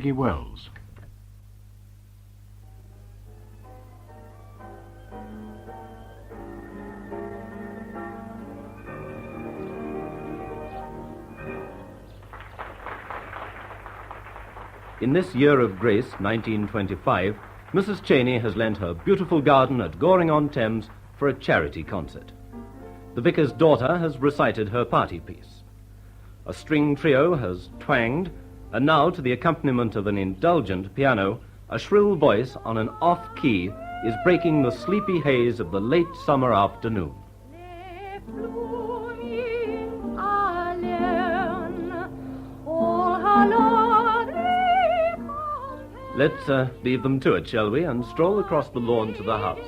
Wells. In this year of grace, 1925, Mrs. Cheyney has lent her beautiful garden at Goring-on-Thames for a charity concert. The vicar's daughter has recited her party piece. A string trio has twanged, and now, to the accompaniment of an indulgent piano, a shrill voice on an off-key is breaking the sleepy haze of the late summer afternoon. Let's leave them to it, shall we, and stroll across the lawn to the house.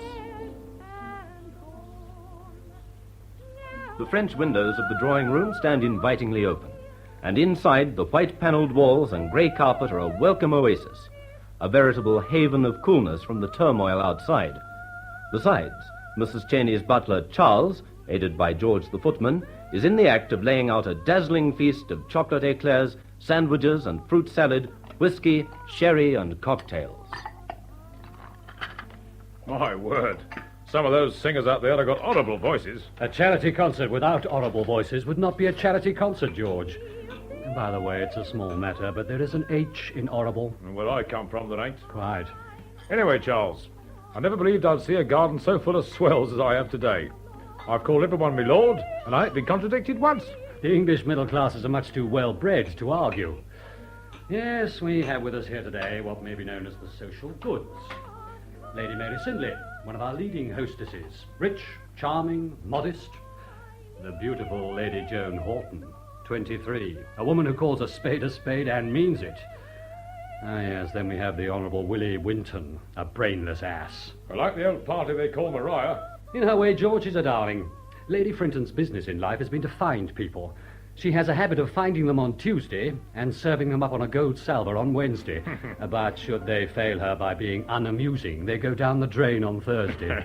The French windows of the drawing room stand invitingly open, and inside the white-panelled walls and grey carpet are a welcome oasis, a veritable haven of coolness from the turmoil outside. Besides, Mrs. Cheyney's butler, Charles, aided by George the footman, is in the act of laying out a dazzling feast of chocolate eclairs, sandwiches and fruit salad, whiskey, sherry and cocktails. My word. Some of those singers out there have got audible voices. A charity concert without audible voices would not be a charity concert, George. And by the way, it's a small matter, but there is an H in audible. And where I come from, there ain't. Quite. Anyway, Charles, I never believed I'd see a garden so full of swells as I have today. I've called everyone me lord, and I ain't been contradicted once. The English middle classes are much too well-bred to argue. Yes, we have with us here today what may be known as the social goods. Lady Mary Sindley, one of our leading hostesses. Rich, charming, modest. The beautiful Lady Joan Horton, 23. A woman who calls a spade and means it. Ah, yes, then we have the Honourable Willie Winton, a brainless ass. I like the old party they call Maria. In her way, George is a darling. Lady Frinton's business in life has been to find people. She has a habit of finding them on Tuesday and serving them up on a gold salver on Wednesday. But should they fail her by being unamusing, they go down the drain on Thursday.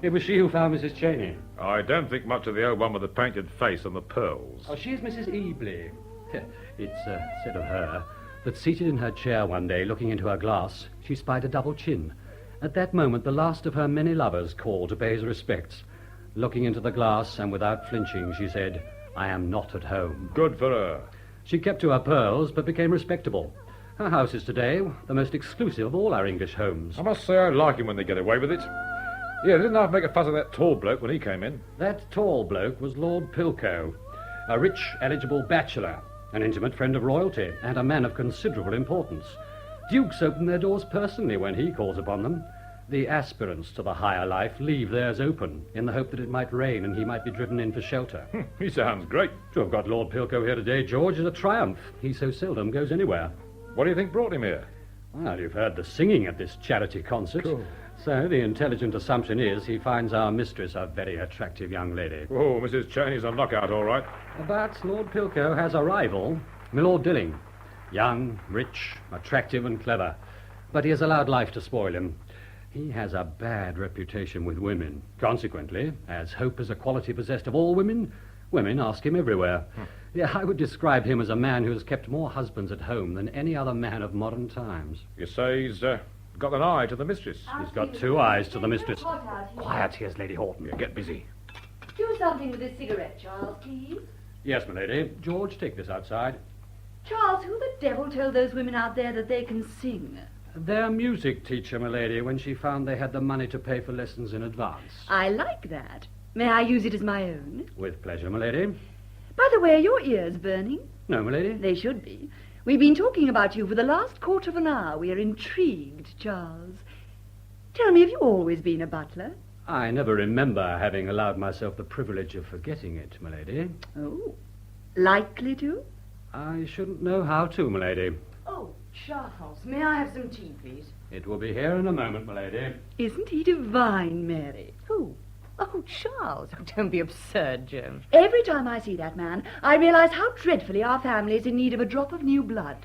It was she who found Mrs. Cheyney. I don't think much of the old one with the painted face and the pearls. Oh, she's Mrs. Ebley. It's said of her that seated in her chair one day, looking into her glass, she spied a double chin. At that moment, the last of her many lovers called to pay his respects. Looking into the glass and without flinching, she said, "I am not at home." Good for her. She kept to her pearls, but became respectable. Her house is today the most exclusive of all our English homes. I must say I like him when they get away with it. Yeah, they didn't have to make a fuss of that tall bloke when he came in. That tall bloke was Lord Pilcow, a rich, eligible bachelor, an intimate friend of royalty, and a man of considerable importance. Dukes open their doors personally when he calls upon them. The aspirants to the higher life leave theirs open, in the hope that it might rain and he might be driven in for shelter. He sounds great. To have got Lord Pilcow here today, George, is a triumph. He so seldom goes anywhere. What do you think brought him here? Well, you've heard the singing at this charity concert. Cool. So the intelligent assumption is he finds our mistress a very attractive young lady. Oh, Mrs. Cheyney's a knockout, all right. But Lord Pilcow has a rival, my Lord Dilling. Young, rich, attractive and clever. But he has allowed life to spoil him. He has a bad reputation with women. Consequently, as hope is a quality possessed of all women, women ask him everywhere. Yeah, I would describe him as a man who has kept more husbands at home than any other man of modern times. You say he's got an eye to the mistress. He's got two eyes to the mistress. Quiet, here's Lady Horton. Yeah, get busy. Do something with this cigarette, Charles, please. Yes, my lady. George, take this outside. Charles, who the devil told those women out there that they can sing? Their music teacher, my lady, when she found they had the money to pay for lessons in advance. I like that. May I use it as my own? With pleasure, my lady. By the way, are your ears burning? No, my lady. They should be. We've been talking about you for the last quarter of an hour. We are intrigued, Charles. Tell me, have you always been a butler? I never remember having allowed myself the privilege of forgetting it, my lady. Oh, likely to? I shouldn't know how to, my lady. Oh, Charles, may I have some tea, please? It will be here in a moment, my lady. Isn't he divine, Mary? Who? Oh, Charles. Oh, don't be absurd, Joan. Every time I see that man, I realize how dreadfully our family is in need of a drop of new blood.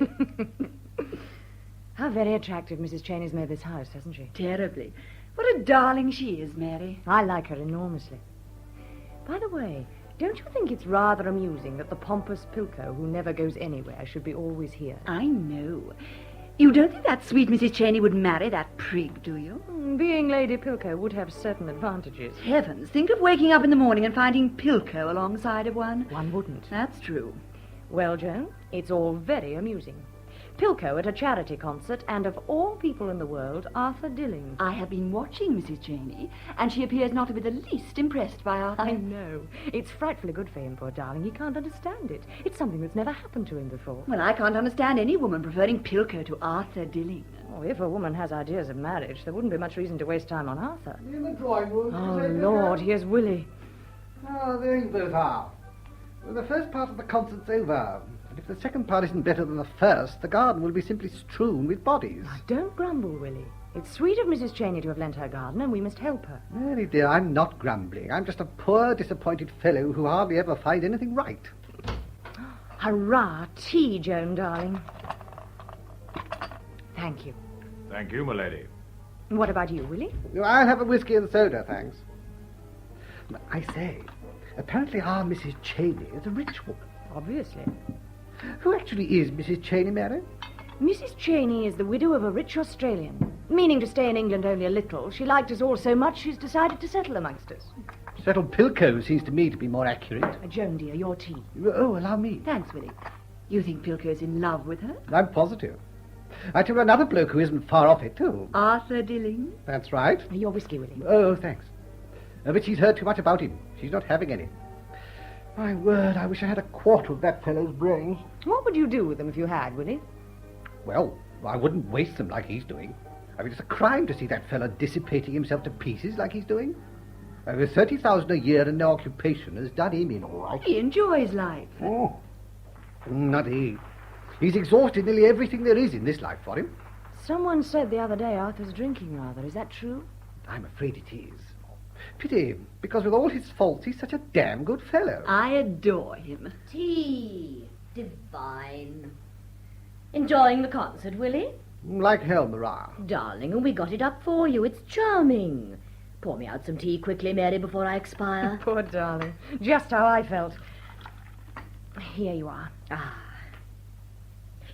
How very attractive Mrs. Cheyney's made this house, hasn't she? Terribly. What a darling she is, Mary. I like her enormously. By the way, don't you think it's rather amusing that the pompous Pilcow, who never goes anywhere, should be always here? I know. You don't think that sweet Mrs. Cheyney would marry that prig, do you? Being Lady Pilko would have certain advantages. Heavens, think of waking up in the morning and finding Pilko alongside of one. One wouldn't. That's true. Well, Joan, it's all very amusing. Pilko at a charity concert, and of all people in the world, Arthur Dilling. I have been watching Mrs. Cheyney, and she appears not to be the least impressed by Arthur. I know. It's frightfully good for him, poor darling. He can't understand it. It's something that's never happened to him before. Well, I can't understand any woman preferring Pilko to Arthur Dilling. Oh, if a woman has ideas of marriage, there wouldn't be much reason to waste time on Arthur. In the drawing room. Oh, Lord, here's Willie. Ah, there you both are. Well, the first part of the concert's over. And if the second part isn't better than the first, the garden will be simply strewn with bodies. Now, don't grumble, Willie. It's sweet of Mrs. Cheyney to have lent her garden, and we must help her. Mary, dear, I'm not grumbling. I'm just a poor, disappointed fellow who hardly ever finds anything right. Hurrah! Tea, Joan, darling. Thank you. Thank you, my lady. What about you, Willie? I'll have a whiskey and soda, thanks. I say, apparently our Mrs. Cheyney is a rich woman. Obviously. Who actually is Mrs. Cheyney, Mary? Mrs. Cheyney is the widow of a rich Australian. Meaning to stay in England only a little, she liked us all so much she's decided to settle amongst us. Settled Pilko seems to me to be more accurate. Joan, dear, your tea. Oh, allow me. Thanks, Willie. You think Pilko's in love with her? I'm positive. I tell you another bloke who isn't far off it, too. Arthur Dilling? That's right. Your whiskey, Willie. Oh, thanks. But she's heard too much about him. She's not having any. My word, I wish I had a quarter of that fellow's brains. What would you do with them if you had, Willie? Well, I wouldn't waste them like he's doing. I mean, it's a crime to see that fellow dissipating himself to pieces like he's doing. With 30,000 a year and no occupation has done him in all right. He enjoys life. Oh, not he. He's exhausted nearly everything there is in this life for him. Someone said the other day Arthur's drinking rather. Is that true? I'm afraid it is. Pity, because with all his faults, he's such a damn good fellow. I adore him. Tea. Divine. Enjoying the concert, Willie? Like hell, Maria. Darling, and we got it up for you. It's charming. Pour me out some tea quickly, Mary, before I expire. Poor darling. Just how I felt. Here you are. Ah.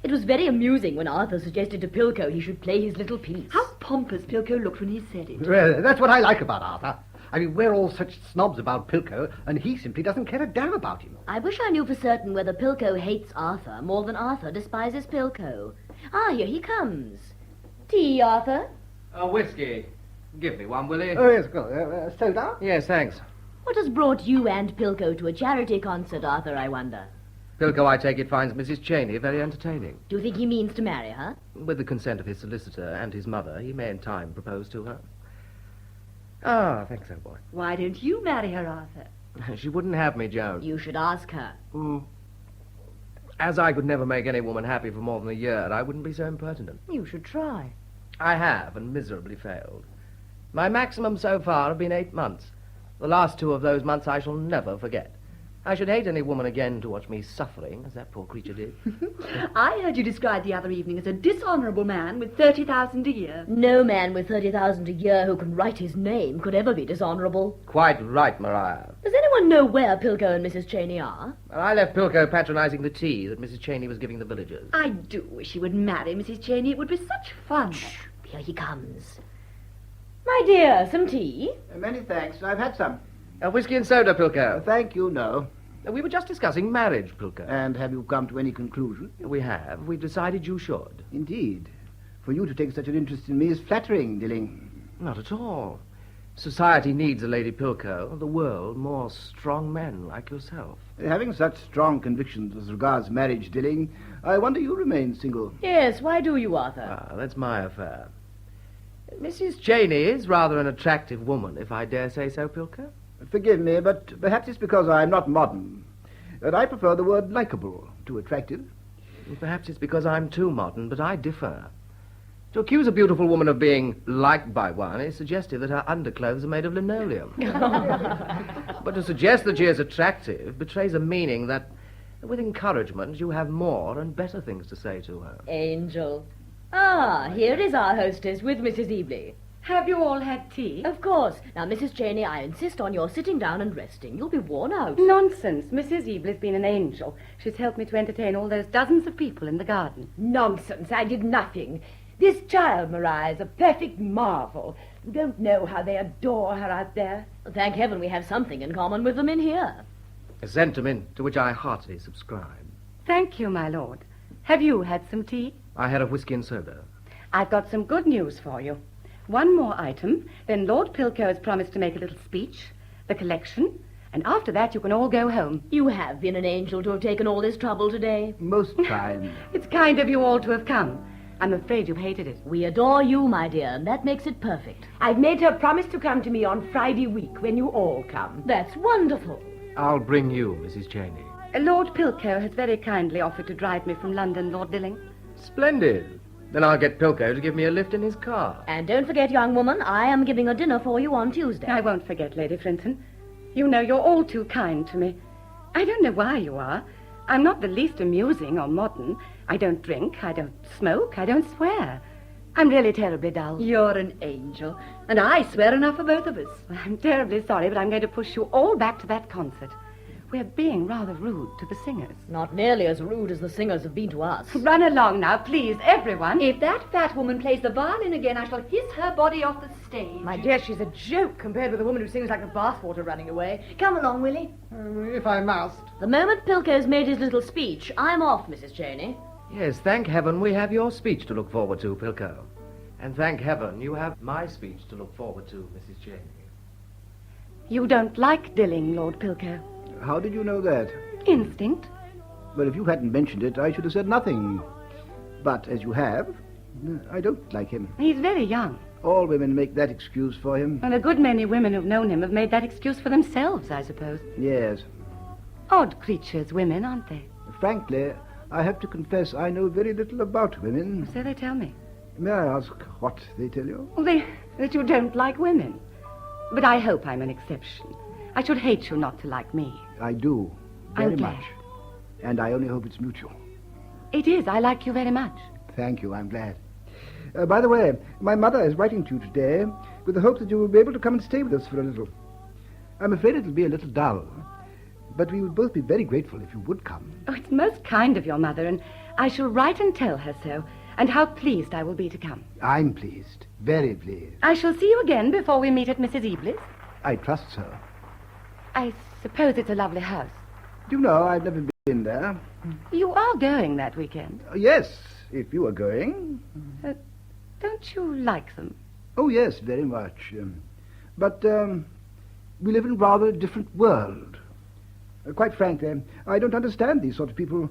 It was very amusing when Arthur suggested to Pilko he should play his little piece. How pompous Pilko looked when he said it. Well, that's what I like about Arthur. I mean, we're all such snobs about Pilko, and he simply doesn't care a damn about him. I wish I knew for certain whether Pilko hates Arthur more than Arthur despises Pilko. Ah, here he comes. Tea, Arthur? A whiskey. Give me one, will you? Oh, yes, good. Soda? Yes, thanks. What has brought you and Pilko to a charity concert, Arthur, I wonder? Pilko, I take it, finds Mrs. Cheyney very entertaining. Do you think he means to marry her? With the consent of his solicitor and his mother, he may in time propose to her. Ah, thanks, old boy. Why don't you marry her, Arthur? She wouldn't have me, Joan. You should ask her. As I could never make any woman happy for more than a year, I wouldn't be so impertinent. You should try. I have, and miserably failed. My maximum so far have been 8 months. The last 2 of those months I shall never forget. I should hate any woman again to watch me suffering, as that poor creature did. I heard you described the other evening as a dishonourable man with 30,000 a year. No man with 30,000 a year who can write his name could ever be dishonourable. Quite right, Maria. Does anyone know where Pilko and Mrs. Cheyney are? Well, I left Pilko patronizing the tea that Mrs. Cheyney was giving the villagers. I do wish he would marry Mrs. Cheyney. It would be such fun. Here he comes. My dear, some tea? Many thanks. I've had some. A whiskey and soda, Pilko. Thank you, no. We were just discussing marriage, Pilko. And have you come to any conclusion? We have. We've decided you should. Indeed. For you to take such an interest in me is flattering, Dilling. Not at all. Society needs a Lady Pilko, the world more strong men like yourself. Having such strong convictions as regards marriage, Dilling, I wonder you remain single. Yes, why do you, Arthur? Ah, that's my affair. Mrs. Cheyney is rather an attractive woman, if I dare say so, Pilko. Forgive me, but perhaps it's because I'm not modern. And I prefer the word likeable to attractive. Perhaps it's because I'm too modern, but I differ. To accuse a beautiful woman of being liked by one is suggestive that her underclothes are made of linoleum. But to suggest that she is attractive betrays a meaning that, with encouragement, you have more and better things to say to her. Angel. Ah, here is our hostess with Mrs. Ebley. Have you all had tea? Of course. Now, Mrs. Cheyney, I insist on your sitting down and resting. You'll be worn out. Nonsense. Mrs. Eble has been an angel. She's helped me to entertain all those dozens of people in the garden. Nonsense. I did nothing. This child, Maria, is a perfect marvel. You don't know how they adore her out there. Thank heaven we have something in common with them in here. A sentiment to which I heartily subscribe. Thank you, my lord. Have you had some tea? I had a whiskey and soda. I've got some good news for you. One more item, then Lord Pilko has promised to make a little speech, the collection, and after that you can all go home. You have been an angel to have taken all this trouble today. Most kind. It's kind of you all to have come. I'm afraid you've hated it. We adore you, my dear, and that makes it perfect. I've made her promise to come to me on Friday week when you all come. That's wonderful. I'll bring you, Mrs. Cheyney. Lord Pilko has very kindly offered to drive me from London, Lord Dilling. Splendid. Then I'll get Pilko to give me a lift in his car. And don't forget, young woman, I am giving a dinner for you on Tuesday. I won't forget, Lady Frinton. You know you're all too kind to me. I don't know why you are. I'm not the least amusing or modern. I don't drink, I don't smoke, I don't swear. I'm really terribly dull. You're an angel, and I swear enough for both of us. I'm terribly sorry, but I'm going to push you all back to that concert. We're being rather rude to the singers. Not nearly as rude as the singers have been to us. Run along now, please, everyone. If that fat woman plays the violin again, I shall hiss her body off the stage. My dear, she's a joke compared with the woman who sings like the bathwater running away. Come along, Willie. If I must. The moment Pilko's made his little speech, I'm off, Mrs. Cheyney. Yes, thank heaven we have your speech to look forward to, Pilko. And thank heaven you have my speech to look forward to, Mrs. Cheyney. You don't like Dilling, Lord Pilko. How did you know that? Instinct. Well, if you hadn't mentioned it, I should have said nothing. But as you have, I don't like him. He's very young. All women make that excuse for him. And a good many women who've known him have made that excuse for themselves, I suppose. Yes. Odd creatures, women, aren't they? Frankly, I have to confess I know very little about women. So they tell me. May I ask what they tell you? Well, that you don't like women. But I hope I'm an exception. I should hate you not to like me. I do, very I'm glad. much. And I only hope it's mutual. It is. I like you very much. Thank you, I'm glad. By the way, my mother is writing to you today with the hope that you will be able to come and stay with us for a little. I'm afraid it'll be a little dull, but we would both be very grateful if you would come. Oh, it's most kind of your mother, and I shall write and tell her so, and how pleased I will be to come. I'm pleased, very pleased. I shall see you again before we meet at Mrs. Eble's. I trust so. I suppose it's a lovely house. Do you know, I've never been there. You are going that weekend. Yes, if you are going. Don't you like them? Oh, yes, very much. But we live in rather a different world. Quite frankly, I don't understand these sort of people.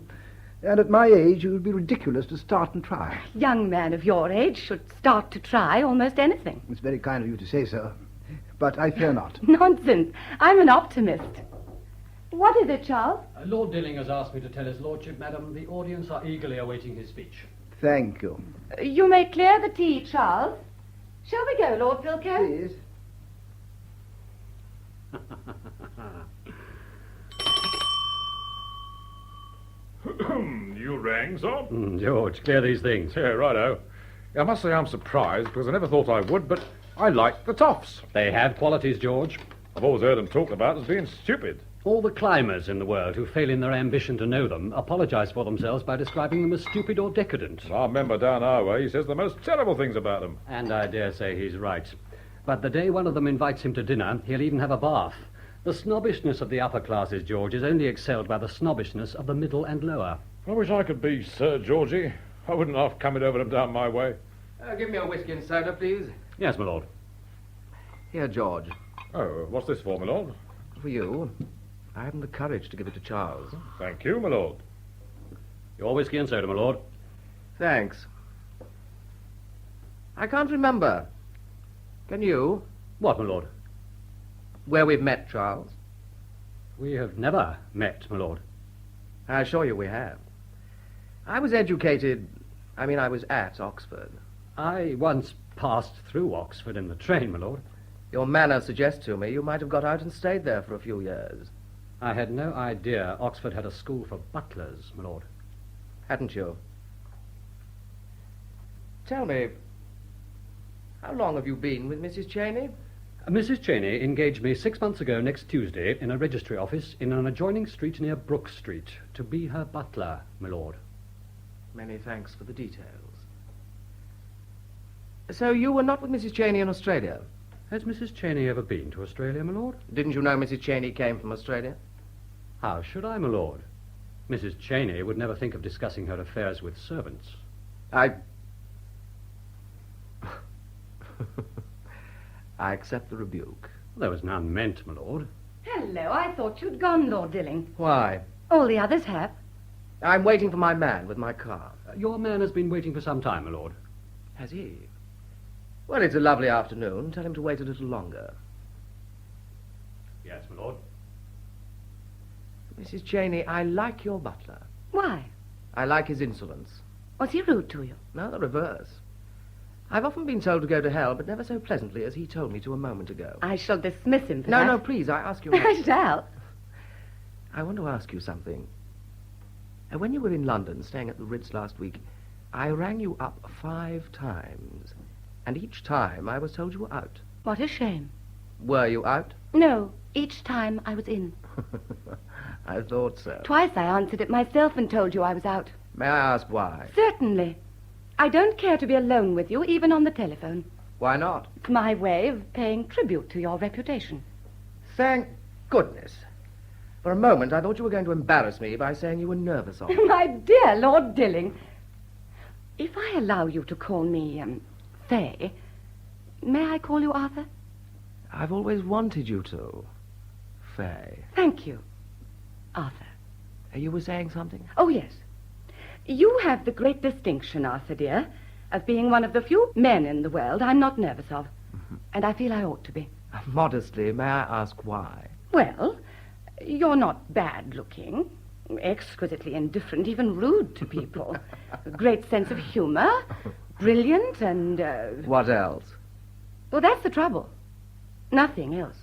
And at my age, it would be ridiculous to start and try. A young man of your age should start to try almost anything. It's very kind of you to say so, but I fear not. Nonsense. I'm an optimist. What is it, Charles? Lord Dilling has asked me to tell his lordship, madam, the audience are eagerly awaiting his speech. Thank you. You may clear the tea, Charles. Shall we go, Lord Pilko? Please. You rang, sir? George, clear these things. Yeah, righto. I must say I'm surprised, because I never thought I would, but I like the toffs. They have qualities, George. I've always heard them talked about as being stupid. All the climbers in the world who fail in their ambition to know them apologize for themselves by describing them as stupid or decadent. Our member down our way, he says the most terrible things about them. And I dare say he's right. But the day one of them invites him to dinner, he'll even have a bath. The snobbishness of the upper classes, George, is only excelled by the snobbishness of the middle and lower. I wish I could be Sir Georgie. I wouldn't have come it over and down my way. Give me a whiskey and soda, please. Yes, my lord. Here, George. Oh, what's this for, my lord? For you. I haven't the courage to give it to Charles. Thank you, my lord. Your whiskey and soda, my lord. Thanks. I can't remember. Can you? What, my lord? Where we've met, Charles? We have never met, my lord. I assure you we have. I was at Oxford. I once passed through Oxford in the train, my lord. Your manner suggests to me you might have got out and stayed there for a few years. I had no idea Oxford had a school for butlers, my lord. Hadn't you? Tell me, How long have you been with Mrs. Cheyney? Mrs. Cheyney engaged me 6 months ago next Tuesday in a registry office in an adjoining street near Brook Street to be her butler, my lord. Many thanks for the details. So you were not with Mrs. Cheyney in Australia? Has Mrs. Cheyney ever been to Australia, my lord? Didn't you know Mrs. Cheyney came from Australia? How should I, my lord? Mrs. Cheyney would never think of discussing her affairs with servants. I accept the rebuke. There was none meant, my lord. Hello, I thought you'd gone, Lord Dilling. Why? All the others have. I'm waiting for my man with my car. Your man has been waiting for some time, my lord. Has he? Well, it's a lovely afternoon. Tell him to wait a little longer. Yes, my lord. Mrs. Cheyney, I like your butler. Why? I like his insolence. Was he rude to you? No, the reverse. I've often been told to go to hell, but never so pleasantly as he told me to a moment ago. I shall dismiss him for No, that. no, please, I ask you... I shall. I want to ask you something. When you were in London, staying at the Ritz last week, I rang you up 5 times, and each time I was told you were out. What a shame. Were you out? No, each time I was in. I thought so. Twice I answered it myself and told you I was out. May I ask why? Certainly. I don't care to be alone with you, even on the telephone. Why not? It's my way of paying tribute to your reputation. Thank goodness. For a moment, I thought you were going to embarrass me by saying you were nervous of me. My dear Lord Dilling, if I allow you to call me, Fay, may I call you Arthur? I've always wanted you to. Fay. Thank you, Arthur. You were saying something? Oh, yes. You have the great distinction, Arthur, dear, of being one of the few men in the world I'm not nervous of. Mm-hmm. And I feel I ought to be. Modestly, may I ask why? Well, you're not bad-looking, exquisitely indifferent, even rude to people. A great sense of humor, brilliant, and... What else? Well, that's the trouble. Nothing else.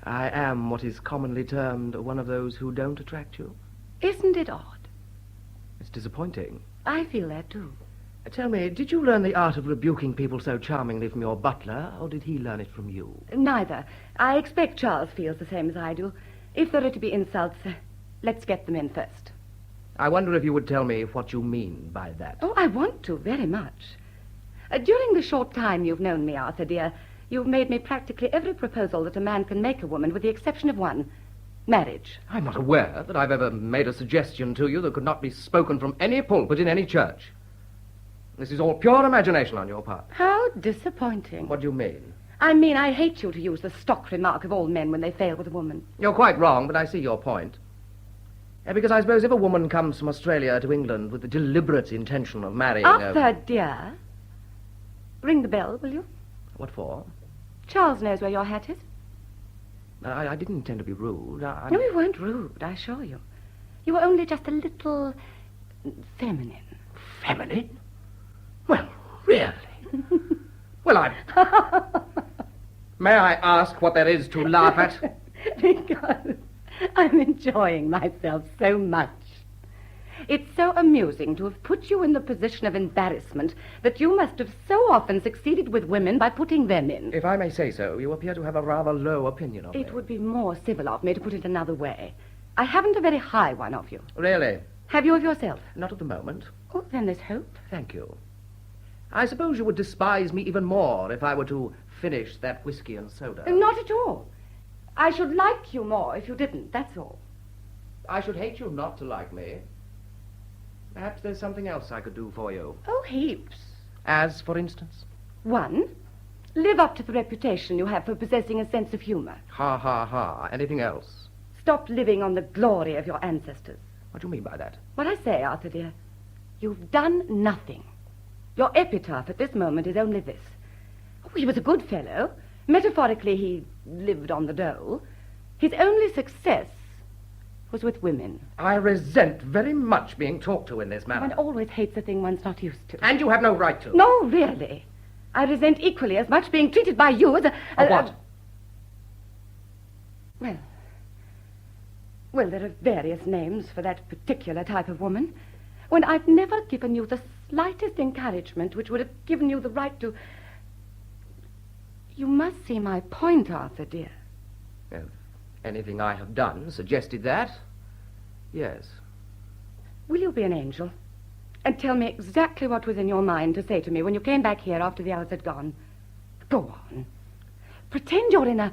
I am what is commonly termed one of those who don't attract you. Isn't it odd? It's disappointing. I feel that, too. Tell me, did you learn the art of rebuking people so charmingly from your butler, or did he learn it from you? Neither. I expect Charles feels the same as I do. If there are to be insults, let's get them in first. I wonder if you would tell me what you mean by that. Oh, I want to, very much. During the short time you've known me, Arthur, dear, you've made me practically every proposal that a man can make a woman, with the exception of one. Marriage. I'm not aware that I've ever made a suggestion to you that could not be spoken from any pulpit in any church. This is all pure imagination on your part. How disappointing. What do you mean? I mean, I hate you to use the stock remark of all men when they fail with a woman. You're quite wrong, but I see your point. Because I suppose if a woman comes from Australia to England with the deliberate intention of marrying... Arthur, dear. Ring the bell, will you? What for? Charles knows where your hat is. I didn't intend to be rude. No, you weren't rude, I assure you. You were only just a little... feminine. Feminine? Well, really? Well, May I ask what there is to laugh at? Because I'm enjoying myself so much. It's so amusing to have put you in the position of embarrassment that you must have so often succeeded with women by putting them in. If I may say so, you appear to have a rather low opinion of me. It would be more civil of me to put it another way. I haven't a very high one of you. Really? Have you of yourself? Not at the moment. Oh, then there's hope. Thank you. I suppose you would despise me even more if I were to finish that whiskey and soda. Not at all. I should like you more if you didn't, that's all. I should hate you not to like me. Perhaps there's something else I could do for you. Oh, heaps. As, for instance? 1, live up to the reputation you have for possessing a sense of humor. Ha, ha, ha. Anything else? Stop living on the glory of your ancestors. What do you mean by that? What I say, Arthur, dear, you've done nothing. Your epitaph at this moment is only this. Oh, he was a good fellow. Metaphorically, he lived on the dole. His only success was with women. I resent very much being talked to in this manner. One always hates a thing one's not used to. And you have no right to. No, really. I resent equally as much being treated by you as a what? Well, there are various names for that particular type of woman. When I've never given you the slightest encouragement which would have given you the right to... You must see my point, Arthur, dear. If anything I have done suggested that, yes. Will you be an angel and tell me exactly what was in your mind to say to me when you came back here after the others had gone? Go on. Pretend you're in a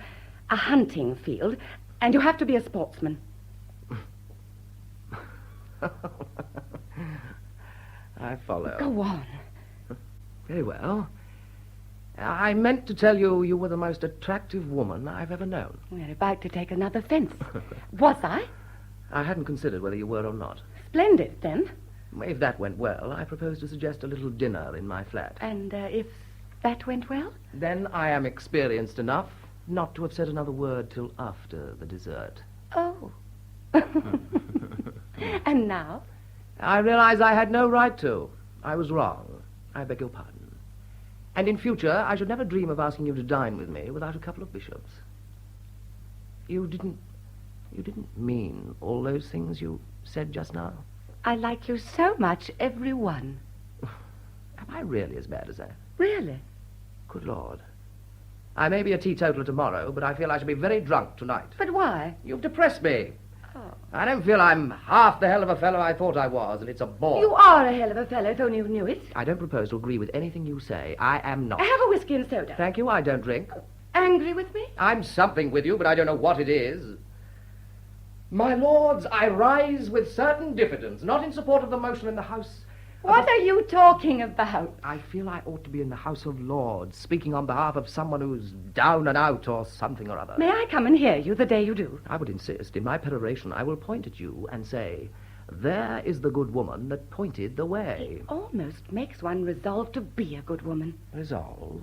hunting field and you have to be a sportsman. I follow. Go on. Very well. I meant to tell you you were the most attractive woman I've ever known. You're about to take another fence. Was I? I hadn't considered whether you were or not. Splendid, then. If that went well, I propose to suggest a little dinner in my flat. And if that went well? Then I am experienced enough not to have said another word till after the dessert. Oh. And now? I realize I had no right to. I was wrong. I beg your pardon. And in future, I should never dream of asking you to dine with me without a couple of bishops. You didn't mean all those things you said just now? I like you so much, every one. Am I really as bad as that? Really? Good Lord. I may be a teetotaler tomorrow, but I feel I shall be very drunk tonight. But why? You've depressed me. Oh. I don't feel I'm half the hell of a fellow I thought I was, and it's a bore. You are a hell of a fellow, if only you knew it. I don't propose to agree with anything you say. I am not. Have a whiskey and soda. Thank you, I don't drink. Angry with me? I'm something with you, but I don't know what it is. My lords, I rise with certain diffidence, not in support of the motion in the House. What are you talking about? I feel I ought to be in the House of Lords, speaking on behalf of someone who's down and out or something or other. May I come and hear you the day you do? I would insist. In my peroration, I will point at you and say, there is the good woman that pointed the way. It almost makes one resolve to be a good woman. Resolve?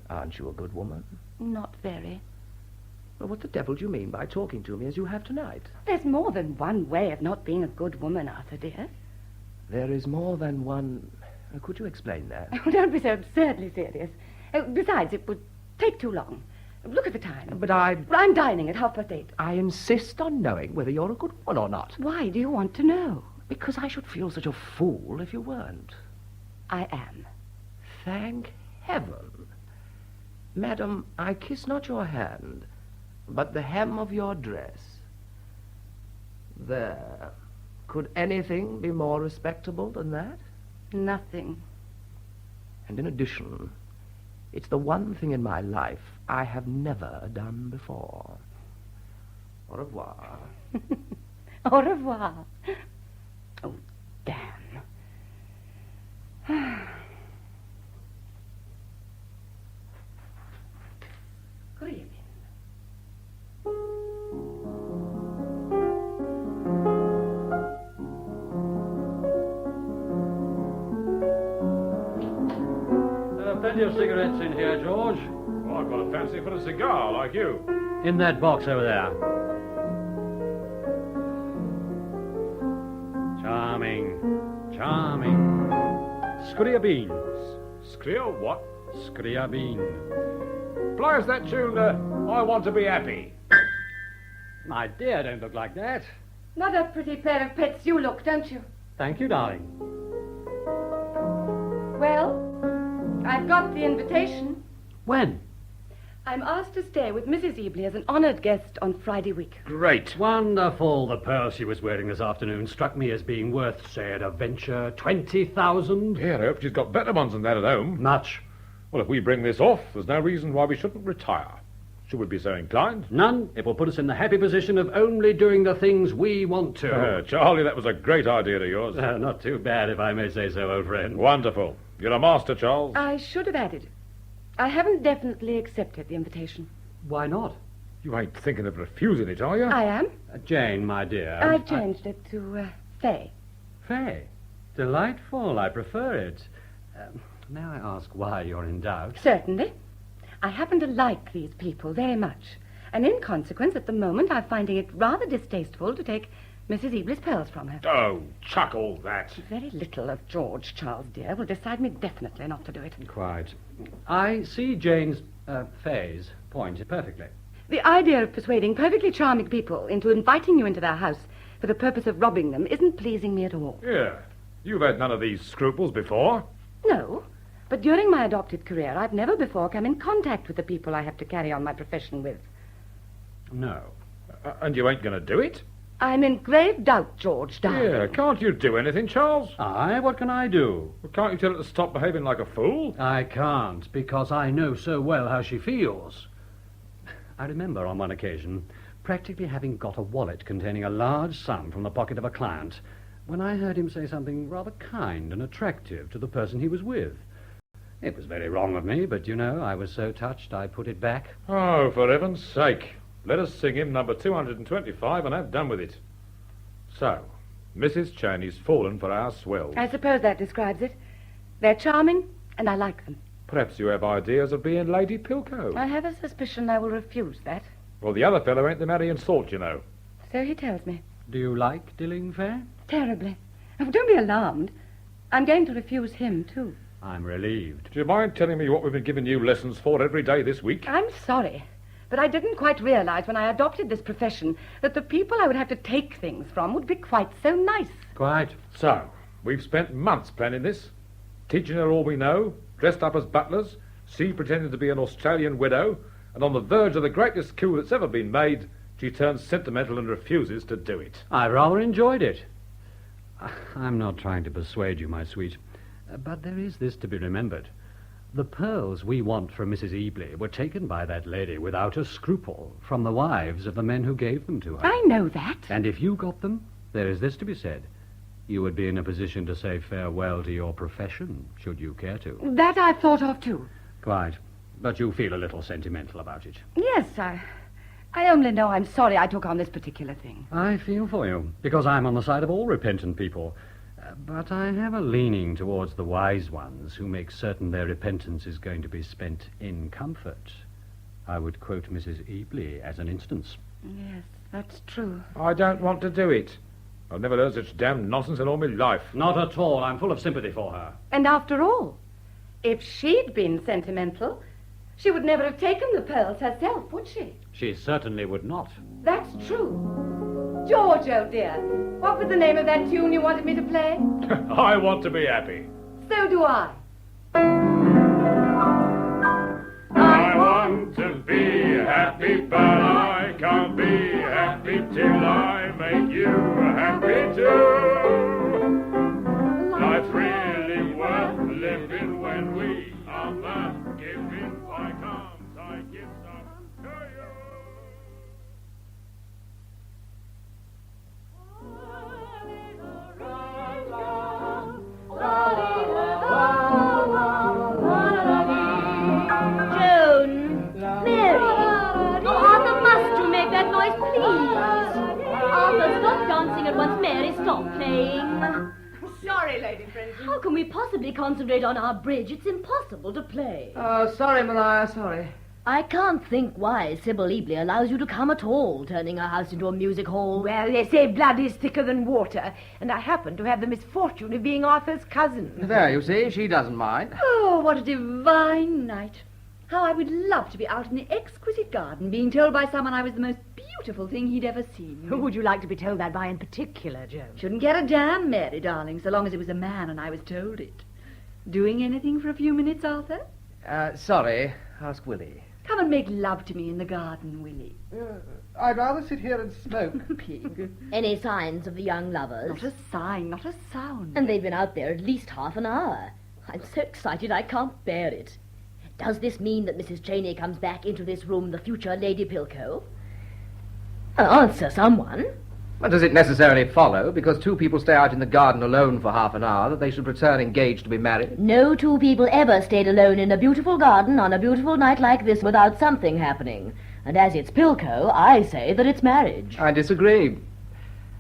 Aren't you a good woman? Not very. Well, what the devil do you mean by talking to me as you have tonight? There's more than one way of not being a good woman, Arthur, dear. There is more than one... Could you explain that? Oh, don't be so absurdly serious. Besides, it would take too long. Look at the time. But I'm dining at 8:30. I insist on knowing whether you're a good woman or not. Why do you want to know? Because I should feel such a fool if you weren't. I am. Thank heaven. Madam, I kiss not your hand, but the hem of your dress. There. Could anything be more respectable than that? Nothing. And in addition, it's the one thing in my life I have never done before. Au revoir. Au revoir. Oh, damn. Good evening. Plenty of cigarettes in here, George. Well, I've got a fancy for a cigar, like you. In that box over there. Charming. Charming. Scria beans. Screw what? Scria bean. Play us that tune, I Want to Be Happy. My dear, don't look like that. Not a pretty pair of pets you look, don't you? Thank you, darling. Well, I've got the invitation. When? I'm asked to stay with Mrs. Ebley as an honoured guest on Friday week. Great. Wonderful. The pearl she was wearing this afternoon struck me as being worth, say, at a venture, 20,000. Yeah, I hope she's got better ones than that at home. Much. Well, if we bring this off, there's no reason why we shouldn't retire. Should we be so inclined? None. It will put us in the happy position of only doing the things we want to. Charlie, that was a great idea of yours. Not too bad, if I may say so, old friend. Wonderful. You're a master, Charles. I should have added. I haven't definitely accepted the invitation. Why not? You ain't thinking of refusing it, are you? I am. Jane, my dear. I've changed it to Faye. Faye. Delightful. I prefer it. May I ask why you're in doubt? Certainly. I happen to like these people very much. And in consequence, at the moment, I'm finding it rather distasteful to take Mrs. Ebley's pearls from her. Oh, chuck all that. Very little of George, Charles, dear, will decide me definitely not to do it. Quite. I see Jane's, Faye's point perfectly. The idea of persuading perfectly charming people into inviting you into their house for the purpose of robbing them isn't pleasing me at all. Yeah. You've had none of these scruples before. No, but during my adopted career, I've never before come in contact with the people I have to carry on my profession with. No. And you ain't going to do it? I'm in grave doubt, George, darling. Yeah, can't you do anything, Charles? Aye, what can I do? Well, can't you tell her to stop behaving like a fool? I can't, because I know so well how she feels. I remember on one occasion practically having got a wallet containing a large sum from the pocket of a client when I heard him say something rather kind and attractive to the person he was with. It was very wrong of me, but, I was so touched I put it back. Oh, for heaven's sake. Let us sing him number 225 and have done with it. So, Mrs. Cheyney's fallen for our swells. I suppose that describes it. They're charming, and I like them. Perhaps you have ideas of being Lady Pilcow. I have a suspicion I will refuse that. Well, the other fellow ain't the marrying sort, you know. So he tells me. Do you like Dilling Fair? Terribly. Oh, don't be alarmed. I'm going to refuse him, too. I'm relieved. Do you mind telling me what we've been giving you lessons for every day this week? I'm sorry, but I didn't quite realize when I adopted this profession that the people I would have to take things from would be quite so nice. Quite. So, we've spent months planning this, teaching her all we know, dressed up as butlers, she pretending to be an Australian widow, and on the verge of the greatest coup that's ever been made, she turns sentimental and refuses to do it. I rather enjoyed it. I'm not trying to persuade you, my sweet, but there is this to be remembered. The pearls we want from Mrs. Ebley were taken by that lady without a scruple from the wives of the men who gave them to her. I know that. And if you got them, there is this to be said. You would be in a position to say farewell to your profession, should you care to. That I've thought of, too. Quite. But you feel a little sentimental about it. Yes, I only know I'm sorry I took on this particular thing. I feel for you, because I'm on the side of all repentant people. But I have a leaning towards the wise ones who make certain their repentance is going to be spent in comfort. I would quote Mrs. Ebley as an instance. Yes, that's true. I don't want to do it. I've never heard such damn nonsense in all my life. Not at all. I'm full of sympathy for her. And after all, if she'd been sentimental, she would never have taken the pearls herself, would she? She certainly would not. That's true. George, oh dear, what was the name of that tune you wanted me to play? I want to be happy. So do I. I want to be happy, but I can't be happy till I make you happy too. Life's really worth living when we are both giving. Why can't I give some to you? Joan, Mary. Oh, Arthur, must you make that noise, please? Arthur, stop dancing at once. Mary, stop playing. Sorry, Lady Frenzy. How can we possibly concentrate on our bridge? It's impossible to play. Oh, sorry, Maria, sorry. I can't think why Sybil Ebley allows you to come at all, turning her house into a music hall. Well, they say blood is thicker than water, and I happen to have the misfortune of being Arthur's cousin. There, you see, she doesn't mind. Oh, what a divine night. How I would love to be out in the exquisite garden being told by someone I was the most beautiful thing he'd ever seen. Who would you like to be told that by in particular, Joan? Shouldn't get a damn, Mary, darling, so long as it was a man and I was told it. Doing anything for a few minutes, Arthur? Sorry, ask Willie. Come and make love to me in the garden, Willie. I'd rather sit here and smoke. Pig. Any signs of the young lovers? Not a sign, not a sound. And they've been out there at least half an hour. I'm so excited I can't bear it. Does this mean that Mrs. Cheyney comes back into this room, the future Lady Pilcow? Answer, someone. But does it necessarily follow, because two people stay out in the garden alone for half an hour, that they should return engaged to be married? No two people ever stayed alone in a beautiful garden on a beautiful night like this without something happening. And as it's Pilcow, I say that it's marriage. I disagree.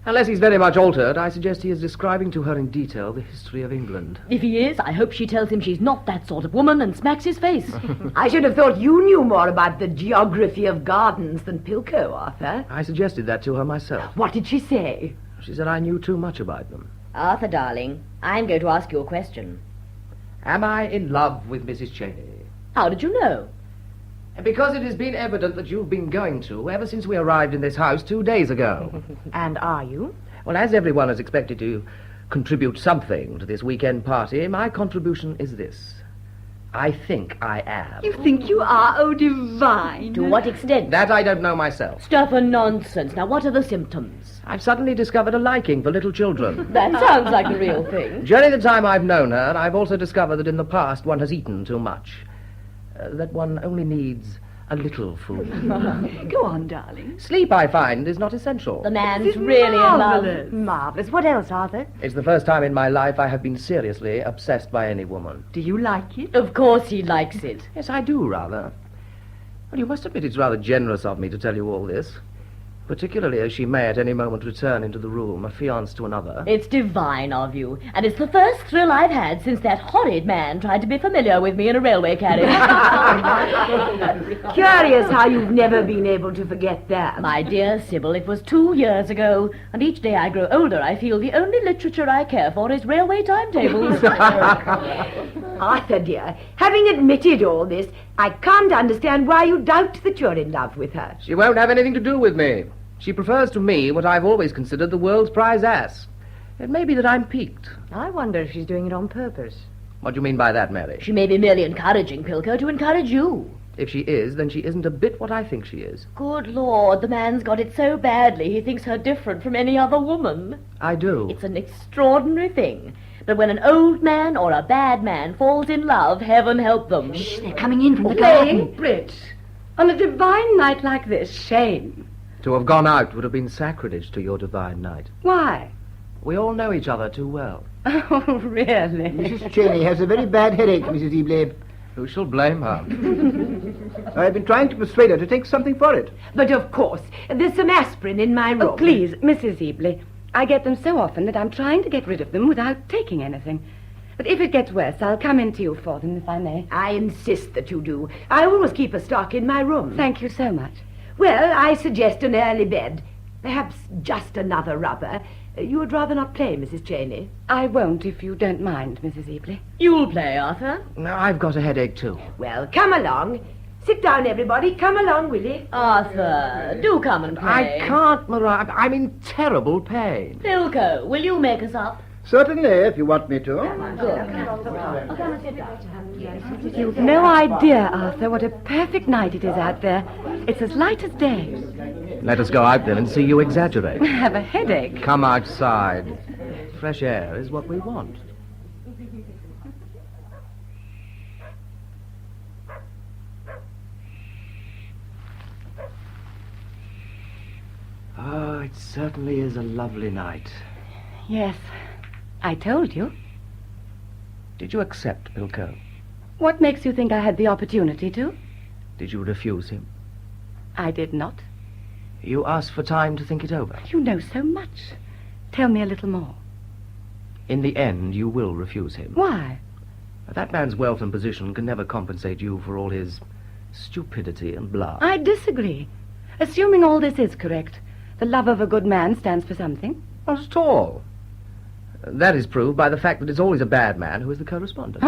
Unless he's very much altered, I suggest he is describing to her in detail the history of England. If he is, I hope she tells him she's not that sort of woman and smacks his face. I should have thought you knew more about the geography of gardens than Pilcow, Arthur. I suggested that to her myself. What did she say? She said I knew too much about them. Arthur, darling, I'm going to ask you a question. Am I in love with Mrs. Cheyney? How did you know? Because it has been evident that you've been going to ever since we arrived in this house 2 days ago. And are you? Well, as everyone is expected to contribute something to this weekend party, my contribution is this. I think I am. You think you are? Oh, divine. To what extent? That I don't know myself. Stuff and nonsense. Now, what are the symptoms? I've suddenly discovered a liking for little children. That sounds like the real thing. During the time I've known her, I've also discovered that in the past one has eaten too much. That one only needs a little food. Go on, darling. Sleep, I find, is not essential. The man's This is really in love. marvellous. Marvellous. What else, Arthur? It's the first time in my life I have been seriously obsessed by any woman. Do you like it? Of course he likes it. Yes, I do, rather. Well, you must admit it's rather generous of me to tell you all this. Particularly as she may at any moment return into the room, affianced to another. It's divine of you, and it's the first thrill I've had since that horrid man tried to be familiar with me in a railway carriage. Curious how you've never been able to forget that. My dear Sybil, it was 2 years ago, and each day I grow older I feel the only literature I care for is railway timetables. Arthur, dear, having admitted all this, I can't understand why you doubt that you're in love with her. She won't have anything to do with me. She prefers to me what I've always considered the world's prize ass. It may be that I'm piqued. I wonder if she's doing it on purpose. What do you mean by that, Mary? She may be merely encouraging Pilko to encourage you. If she is, then she isn't a bit what I think she is. Good Lord, the man's got it so badly he thinks her different from any other woman. I do. It's an extraordinary thing. But when an old man or a bad man falls in love, heaven help them. Shh, they're coming in from the Playing garden. bridge on a divine night like this. Shame. To have gone out would have been sacrilege to your divine night. Why? We all know each other too well. Oh, really? Mrs. Cheyney has a very bad headache, Mrs. Ebley. Who shall blame her? I've been trying to persuade her to take something for it. But of course, there's some aspirin in my room. Oh, please, Mrs. Ebley. I get them so often that I'm trying to get rid of them without taking anything. But if it gets worse, I'll come in to you for them, if I may. I insist that you do. I always keep a stock in my room. Thank you so much. Well, I suggest an early bed. Perhaps just another rubber. You would rather not play, Mrs. Cheyney? I won't, if you don't mind, Mrs. Ebley. You'll play, Arthur. No, I've got a headache too. Well, come along. Sit down, everybody. Come along, will you? Arthur, do come and play. I can't, Maria. I'm in terrible pain. Pilko, will you make us up? Certainly, if you want me to. You've no idea, Arthur, what a perfect night it is out there. It's as light as day. Let us go out then and see you exaggerate. I have a headache. Come outside. Fresh air is what we want. Oh, it certainly is a lovely night. Yes, I told you. Did you accept Pilko? What makes you think I had the opportunity to? Did you refuse him? I did not. You asked for time to think it over. You know so much. Tell me a little more. In the end, you will refuse him. Why? That man's wealth and position can never compensate you for all his stupidity and bluff. I disagree. Assuming all this is correct, the love of a good man stands for something. Not at all. That is proved by the fact that it's always a bad man who is the correspondent.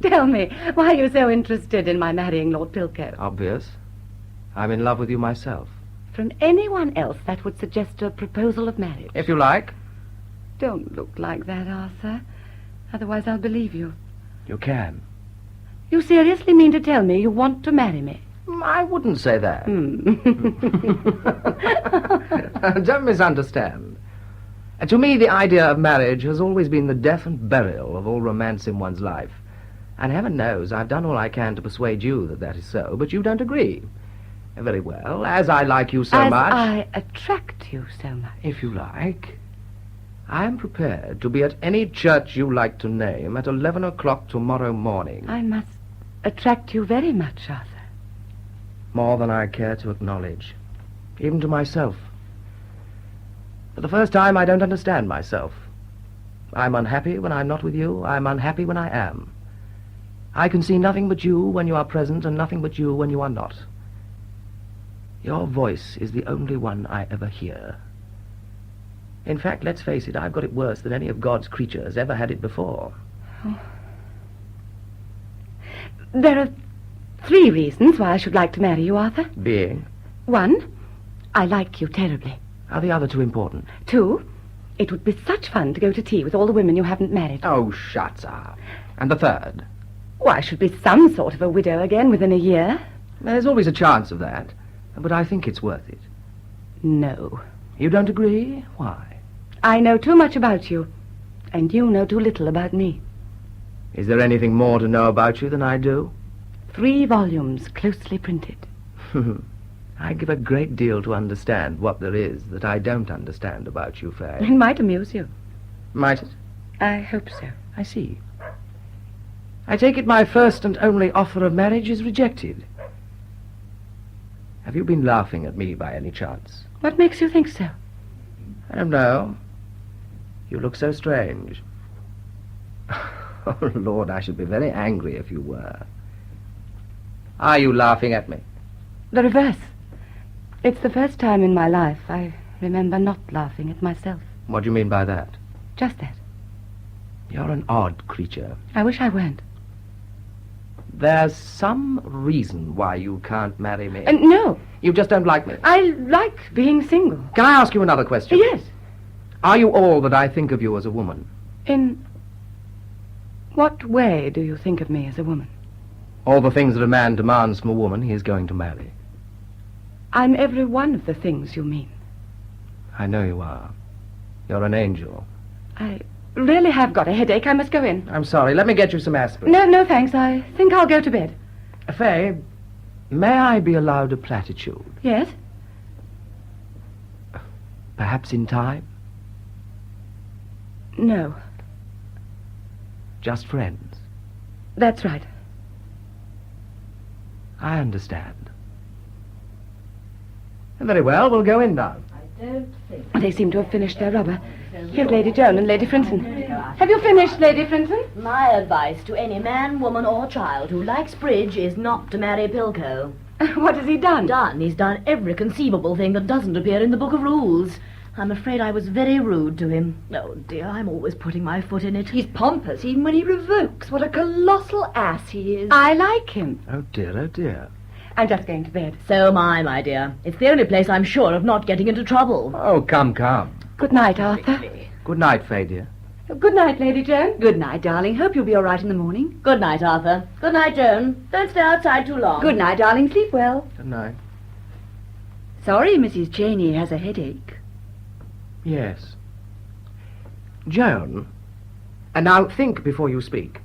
Tell me, why are you so interested in my marrying Lord Pilko? Obvious. I'm in love with you myself. From anyone else, that would suggest a proposal of marriage. If you like. Don't look like that, Arthur. Otherwise I'll believe you. You can. You seriously mean to tell me you want to marry me? I wouldn't say that. Don't misunderstand. To me, the idea of marriage has always been the death and burial of all romance in one's life. And heaven knows I've done all I can to persuade you that that is so, but you don't agree. Very well, as I like you so much... As I attract you so much. If you like. I am prepared to be at any church you like to name at 11 o'clock tomorrow morning. I must attract you very much, Arthur. More than I care to acknowledge, even to myself. For the first time, I don't understand myself. I'm unhappy when I'm not with you. I'm unhappy when I am. I can see nothing but you when you are present and nothing but you when you are not. Your voice is the only one I ever hear. In fact, let's face it, I've got it worse than any of God's creatures ever had it before. Oh. There are 3 reasons why I should like to marry you, Arthur. Being? 1, I like you terribly. Are the other 2 important? 2, It would be such fun to go to tea with all the women you haven't married. Oh, shuts up. And the third? Oh, I should be some sort of a widow again within a year. There's always a chance of that, but I think it's worth it. No. You don't agree? Why? I know too much about you, and you know too little about me. Is there anything more to know about you than I do? 3 volumes, closely printed. I give a great deal to understand what there is that I don't understand about you, Faye. It might amuse you. Might it? I hope so. I see. I take it my first and only offer of marriage is rejected. Have you been laughing at me by any chance? What makes you think so? I don't know. You look so strange. Oh, Lord, I should be very angry if you were. Are you laughing at me? The reverse. It's the first time in my life I remember not laughing at myself. What do you mean by that? Just that. You're an odd creature. I wish I weren't. There's some reason why you can't marry me. No. You just don't like me. I like being single. Can I ask you another question? Yes. Are you all that I think of you as a woman? In what way do you think of me as a woman? All the things that a man demands from a woman he is going to marry. I'm every one of the things you mean. I know you are. You're an angel. I really have got a headache. I must go in. I'm sorry. Let me get you some aspirin. No, thanks. I think I'll go to bed. Faye, may I be allowed a platitude? Yes? Perhaps in time? No. Just friends? That's right. I understand. Very well, we'll go in now. They seem to have finished their rubber. Here's Lady Joan and Lady Frinton. Have you finished, Lady Frinton? My advice to any man, woman, or child who likes bridge is not to marry Pilko. What has he done? He's done every conceivable thing that doesn't appear in the Book of Rules. I'm afraid I was very rude to him. Oh, dear, I'm always putting my foot in it. He's pompous even when he revokes. What a colossal ass he is. I like him. Oh, dear, oh, dear. I'm just going to bed. So am I, my dear. It's the only place I'm sure of not getting into trouble. Oh, come. Good night, Arthur. Good night, Faye, dear. Good night, Lady Joan. Good night, darling. Hope you'll be all right in the morning. Good night, Arthur. Good night, Joan. Don't stay outside too long. Good night, darling. Sleep well. Good night. Sorry Mrs. Cheyney has a headache. Yes. Joan, and now think before you speak.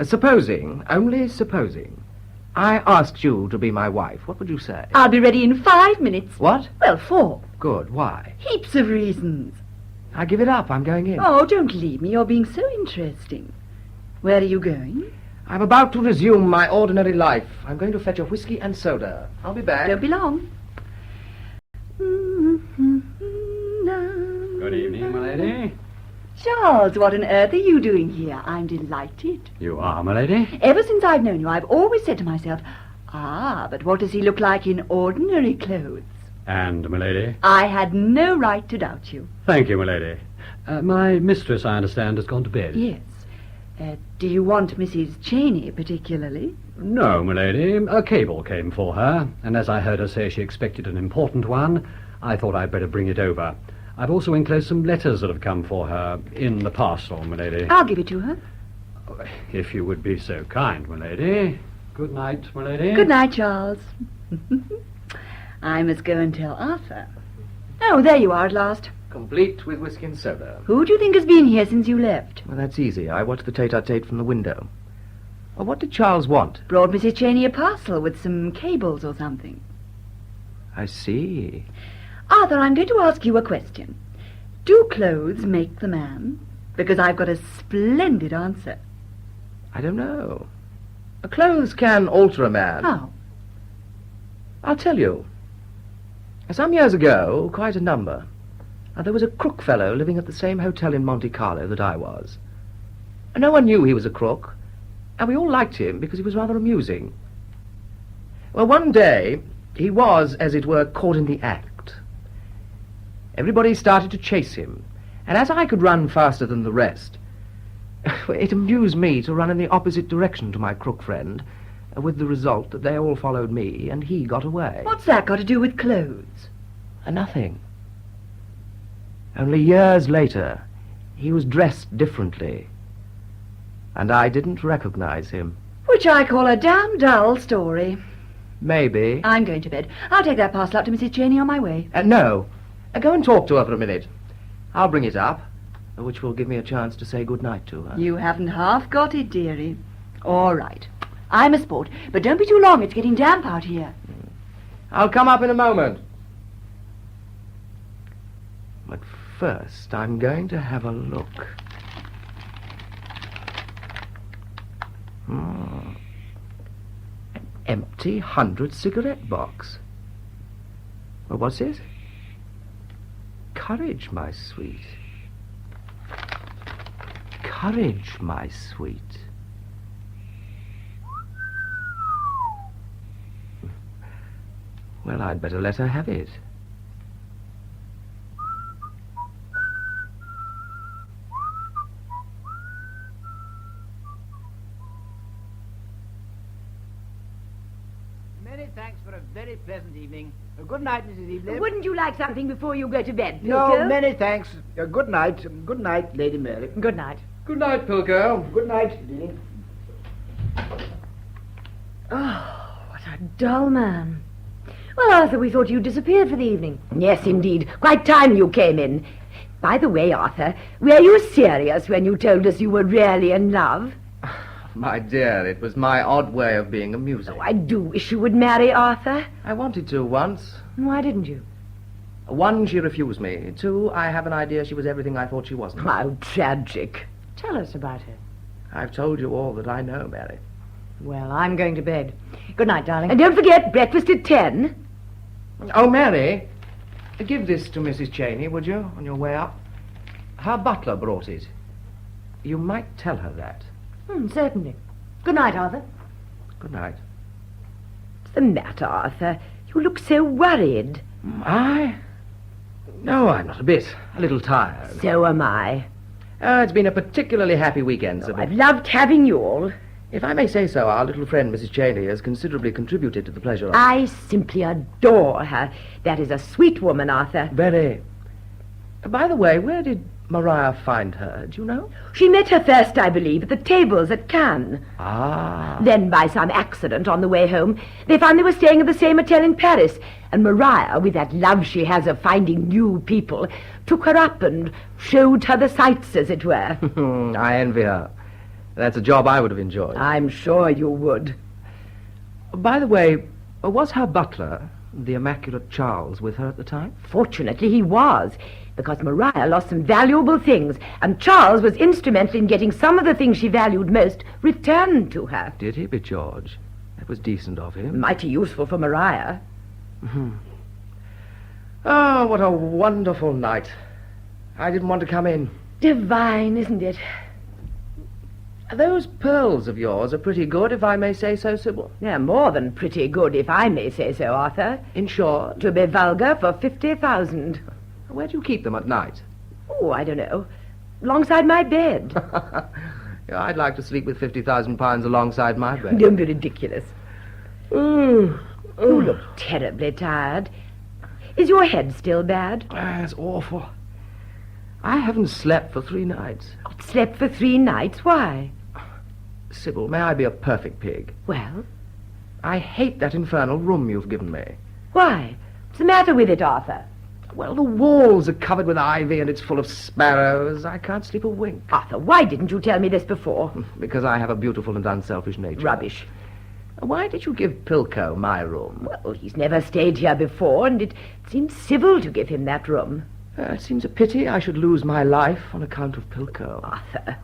Supposing, only supposing, I asked you to be my wife, what would you say? I'll be ready in 5 minutes. What? Well, 4. Good. Why? Heaps of reasons. I give it up. I'm going in. Oh, don't leave me. You're being so interesting. Where are you going? I'm about to resume my ordinary life. I'm going to fetch a whiskey and soda. I'll be back. Don't be long. Good evening, my lady. Charles, what on earth are you doing here? I'm delighted. You are, my lady? Ever since I've known you, I've always said to myself, but what does he look like in ordinary clothes? And, my lady? I had no right to doubt you. Thank you, my lady. My mistress, I understand, has gone to bed. Yes. Do you want Mrs. Cheyney particularly? No, my lady. A cable came for her, and as I heard her say she expected an important one, I thought I'd better bring it over. I've also enclosed some letters that have come for her in the parcel, my lady. I'll give it to her. If you would be so kind, my lady. Good night, my lady. Good night, Charles. I must go and tell Arthur. Oh, there you are at last. Complete with whiskey and soda. Who do you think has been here since you left? Well, that's easy. I watched the tete-a-tete from the window. Well, what did Charles want? Brought Mrs. Cheyney a parcel with some cables or something. I see. Arthur, I'm going to ask you a question. Do clothes make the man? Because I've got a splendid answer. I don't know. Clothes can alter a man. How? I'll tell you. Some years ago, quite a number, there was a crook fellow living at the same hotel in Monte Carlo that I was. No one knew he was a crook, and we all liked him because he was rather amusing. Well, one day, he was, as it were, caught in the act. Everybody started to chase him, and as I could run faster than the rest, it amused me to run in the opposite direction to my crook friend, with the result that they all followed me, and he got away. What's that got to do with clothes? Nothing. Only years later, he was dressed differently, and I didn't recognize him. Which I call a damn dull story. Maybe. I'm going to bed. I'll take that parcel up to Mrs. Cheyney on my way. No. Go and talk to her for a minute. I'll bring it up, which will give me a chance to say good night to her. You haven't half got it, dearie. All right. I'm a sport, but don't be too long. It's getting damp out here. I'll come up in a moment. But first, I'm going to have a look. An empty 100 cigarette box. Well, what's it? Courage, my sweet. Courage, my sweet. Well, I'd better let her have it. Many thanks for a very pleasant evening. Good night, Mrs. Evelyn. Wouldn't you like something before you go to bed, No, Pilko? many thanks. Good night. Good night, Lady Mary. Good night. Good night, Pilko. Good night, Lily. Oh, what a dull man. Well, Arthur, we thought you disappeared for the evening. Yes, indeed. Quite time you came in. By the way, Arthur, were you serious when you told us you were really in love? My dear, it was my odd way of being amusing. Oh, I do wish you would marry Arthur. I wanted to once. Why didn't you? 1, she refused me. 2, I have an idea she was everything I thought she wasn't. How tragic. Tell us about her. I've told you all that I know, Mary. Well, I'm going to bed. Good night, darling. And don't forget, breakfast at 10. Oh, Mary, give this to Mrs. Cheyney, would you, on your way up? Her butler brought it. You might tell her that. Certainly. Good night, Arthur. Good night. What's the matter, Arthur? You look so worried. I? No, I'm not a bit. A little tired. So am I. It's been a particularly happy weekend, Sybil. I've loved having you all. If I may say so, our little friend, Mrs. Cheyney, has considerably contributed to the pleasure of... I simply adore her. That is a sweet woman, Arthur. Very. By the way, where did Maria find her? Do you know? She met her first, I believe, at the tables at Cannes. Ah. Then, by some accident on the way home, they found they were staying at the same hotel in Paris. And Maria, with that love she has of finding new people, took her up and showed her the sights, as it were. I envy her. That's a job I would have enjoyed. I'm sure you would. By the way, was her butler, the Immaculate Charles, with her at the time? Fortunately, he was, because Maria lost some valuable things, and Charles was instrumental in getting some of the things she valued most returned to her. Did he, by George? That was decent of him. Mighty useful for Maria. Oh, what a wonderful night. I didn't want to come in. Divine, isn't it? Those pearls of yours are pretty good, if I may say so, Sybil. They're more than pretty good, if I may say so, Arthur. In short? To be vulgar, for 50,000. Where do you keep them at night? Oh, I don't know. Alongside my bed. Yeah, I'd like to sleep with £50,000 alongside my bed. Don't be ridiculous. You look terribly tired. Is your head still bad? It's awful. I haven't slept for 3 nights. Slept for 3 nights? Why? Sybil, may I be a perfect pig? Well? I hate that infernal room you've given me. Why? What's the matter with it, Arthur? Well, the walls are covered with ivy and it's full of sparrows. I can't sleep a wink. Arthur, why didn't you tell me this before? Because I have a beautiful and unselfish nature. Rubbish. Why did you give Pilko my room? Well, he's never stayed here before, and it seems civil to give him that room. It seems a pity I should lose my life on account of Pilko. Arthur.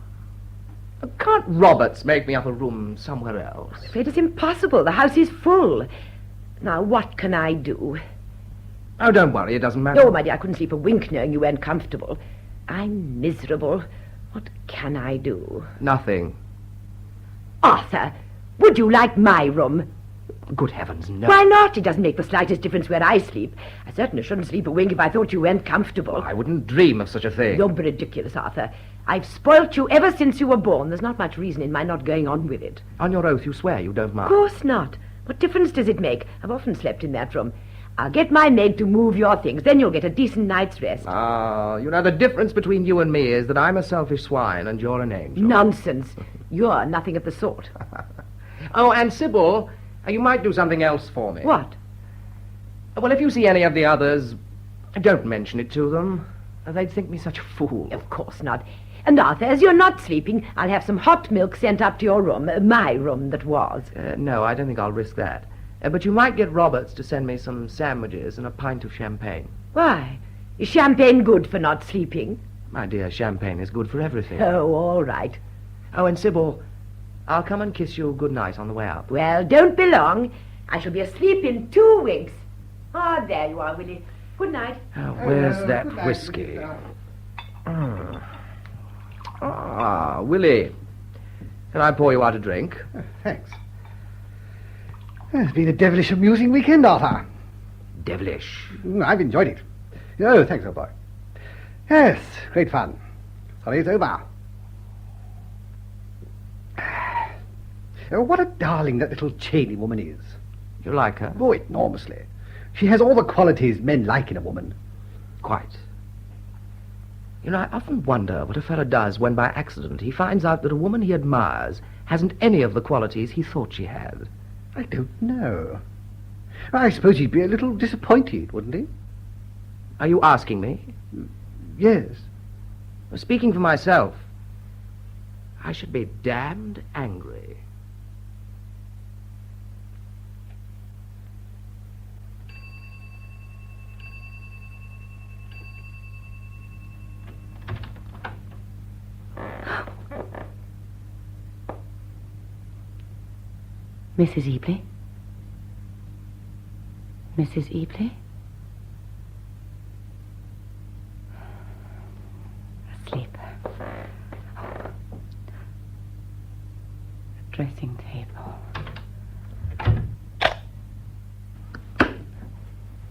Can't Roberts make me up a room somewhere else? I'm afraid it's impossible. The house is full. Now, what can I do? Oh, don't worry, it doesn't matter. Oh, my dear, I couldn't sleep a wink knowing you weren't comfortable. I'm miserable. What can I do? Nothing. Arthur, would you like my room? Good heavens, no. Why not? It doesn't make the slightest difference where I sleep. I certainly shouldn't sleep a wink if I thought you weren't comfortable. I wouldn't dream of such a thing. Don't be ridiculous, Arthur. I've spoilt you ever since you were born. There's not much reason in my not going on with it. On your oath, you swear you don't Of mind? course not. What difference does it make? I've often slept in that room. I'll get my maid to move your things. Then you'll get a decent night's rest. Ah, the difference between you and me is that I'm a selfish swine and you're an angel. Nonsense. You're nothing of the sort. Oh, and Sybil, you might do something else for me. What? Well, if you see any of the others, don't mention it to them. They'd think me such a fool. Of course not. And Arthur, as you're not sleeping, I'll have some hot milk sent up to your room. My room, that was. No, I don't think I'll risk that. But you might get Roberts to send me some sandwiches and a pint of champagne. Why? Is champagne good for not sleeping? My dear, champagne is good for everything. Oh, all right. Oh, and Sybil, I'll come and kiss you good night on the way up. Well, don't be long. I shall be asleep in 2 winks. Ah, there you are, Willie. Good night. Oh, where's that whiskey? Willie, can I pour you out a drink? Thanks. It's been a devilish amusing weekend, Arthur. Devilish. I've enjoyed it. Oh, thanks, old boy. Yes, great fun. Sorry it's over. Oh, what a darling that little Cheyney woman is. You like her? Oh, enormously. She has all the qualities men like in a woman. Quite. I often wonder what a fellow does when by accident he finds out that a woman he admires hasn't any of the qualities he thought she had. I don't know. I suppose he'd be a little disappointed, wouldn't he? Are you asking me? Yes. Well, speaking for myself, I should be damned angry. Mrs. Ebley? Mrs. Ebley? Asleep. The dressing table.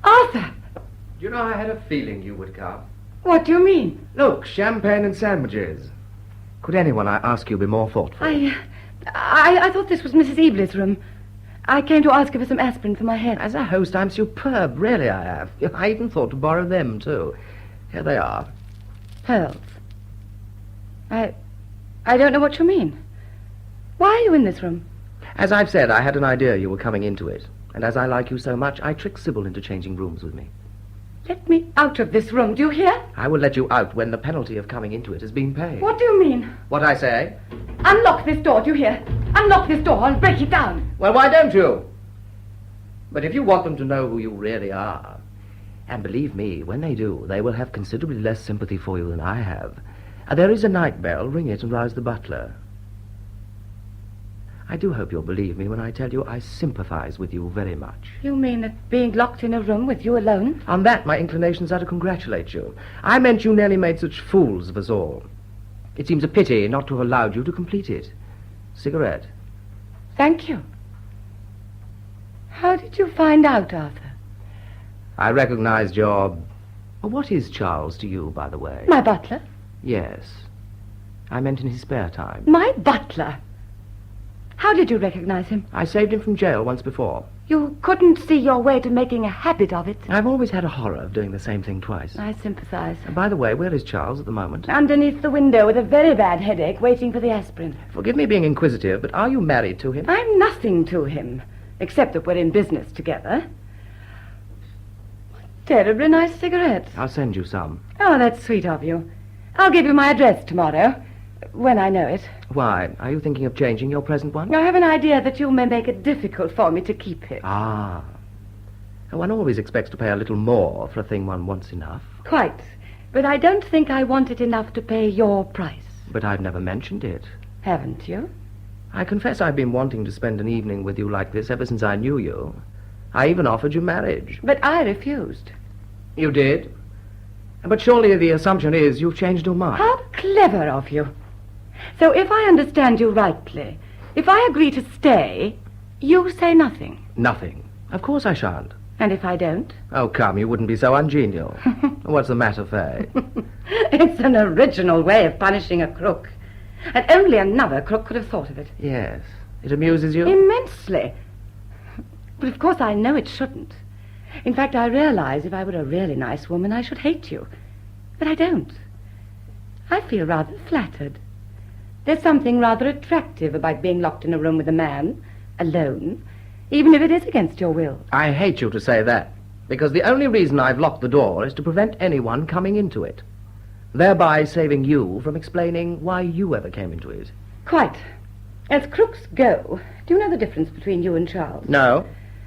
Arthur! You know, I had a feeling you would come. What do you mean? Look, champagne and sandwiches. Could anyone, I ask you, be more thoughtful? I thought this was Mrs. Ebley's room. I came to ask her for some aspirin for my head. As a host, I'm superb, really I am. I even thought to borrow them, too. Here they are. Pearls. I don't know what you mean. Why are you in this room? As I've said, I had an idea you were coming into it. And as I like you so much, I tricked Sybil into changing rooms with me. Let me out of this room, do you hear? I will let you out when the penalty of coming into it has been paid. What do you mean? What I say? Unlock this door, do you hear? Unlock this door and break it down. Well, why don't you? But if you want them to know who you really are, and believe me, when they do, they will have considerably less sympathy for you than I have. There is a night bell. Ring it and rouse the butler. I do hope you'll believe me when I tell you I sympathize with you very much. You mean that being locked in a room with you alone? On that, my inclinations are to congratulate you. I meant you nearly made such fools of us all. It seems a pity not to have allowed you to complete it. Cigarette. Thank you. How did you find out, Arthur? I recognized your... What is Charles to you, by the way? My butler. Yes. I meant in his spare time. My butler? How did you recognize him? I saved him from jail once before. You couldn't see your way to making a habit of it? I've always had a horror of doing the same thing twice. I sympathize. By the way, where is Charles at the moment? Underneath the window with a very bad headache, waiting for the aspirin. Forgive me being inquisitive, but are you married to him? I'm nothing to him, except that we're in business together. Terribly nice cigarettes. I'll send you some. Oh, that's sweet of you. I'll give you my address tomorrow, when I know it. Why? Are you thinking of changing your present one? I have an idea that you may make it difficult for me to keep it. Ah. One always expects to pay a little more for a thing one wants enough. Quite. But I don't think I want it enough to pay your price. But I've never mentioned it. Haven't you? I confess I've been wanting to spend an evening with you like this ever since I knew you. I even offered you marriage. But I refused. You did? But surely the assumption is you've changed your mind. How clever of you. So if I understand you rightly, if I agree to stay, you say nothing. Nothing. Of course I shan't. And if I don't? Oh, come, you wouldn't be so ungenial. What's the matter, Faye? It's an original way of punishing a crook. And only another crook could have thought of it. Yes. It amuses you? Immensely. But of course I know it shouldn't. In fact, I realize if I were a really nice woman, I should hate you. But I don't. I feel rather flattered. There's something rather attractive about being locked in a room with a man, alone, even if it is against your will. I hate you to say that, because the only reason I've locked the door is to prevent anyone coming into it, thereby saving you from explaining why you ever came into it. Quite. As crooks go, do you know the difference between you and Charles? No,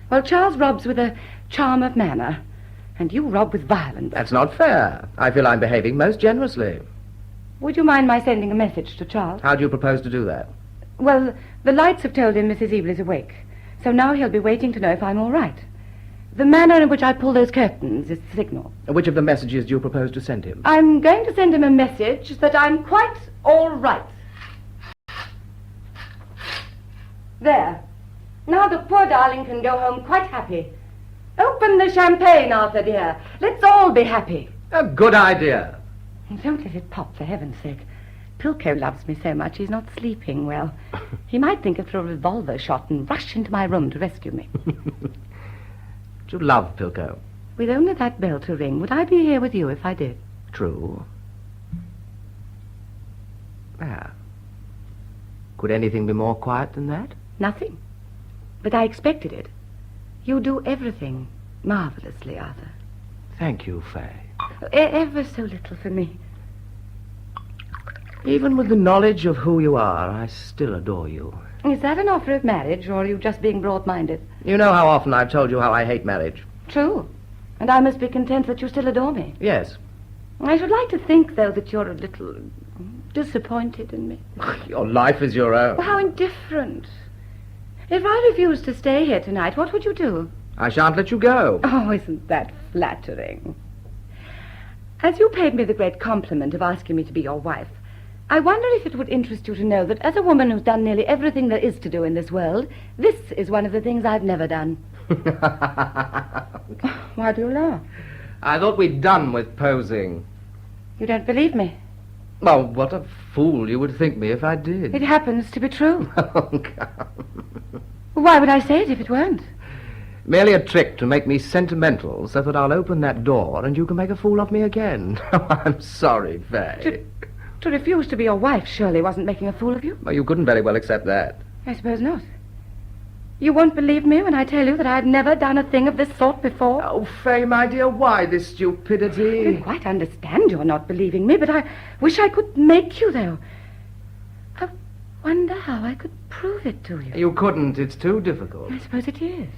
Well, Charles robs with a charm of manner, and you rob with violence. that's not fair. I feel I'm behaving most generously. Would you mind my sending a message to Charles? How do you propose to do that? Well, the lights have told him Mrs. Eveley's awake, so now he'll be waiting to know if I'm all right. The manner in which I pull those curtains is the signal. Which of the messages do you propose to send him? I'm going to send him a message that I'm quite all right. There. Now the poor darling can go home quite happy. Open the champagne, Arthur, dear. Let's all be happy. A good idea. Don't let it pop, for heaven's sake. Pilko loves me so much he's not sleeping well. He might think it through a revolver shot and rush into my room to rescue me. You love Pilko. With only that bell to ring, would I be here with you if I did? True. Could anything be more quiet than that? Nothing. But I expected it. You do everything marvelously, Arthur. Thank you, Faye. Ever so little for me. Even with the knowledge of who you are, I still adore you. Is that an offer of marriage, or are you just being broad-minded? You know how often I've told you how I hate marriage. True. And I must be content that you still adore me. Yes. I should like to think, though, that you're a little disappointed in me. Your life is your own. How indifferent. If I refused to stay here tonight, what would you do? I shan't let you go. Oh, isn't that flattering? As you paid me the great compliment of asking me to be your wife, I wonder if it would interest you to know that as a woman who's done nearly everything there is to do in this world, this is one of the things I've never done. Why do you laugh? I thought we'd done with posing. You don't believe me? Oh, what a fool you would think me if I did. It happens to be true. Oh, come. Why would I say it if it weren't? Merely a trick to make me sentimental so that I'll open that door and you can make a fool of me again. I'm sorry, Faye. To refuse to be your wife surely wasn't making a fool of you. Well, you couldn't very well accept that. I suppose not. You won't believe me when I tell you that I've never done a thing of this sort before? Oh, Faye, my dear, why this I stupidity? can quite understand your not believing me, but I wish I could make you, though. I wonder how I could prove it to you. You couldn't. It's too difficult. I suppose it is.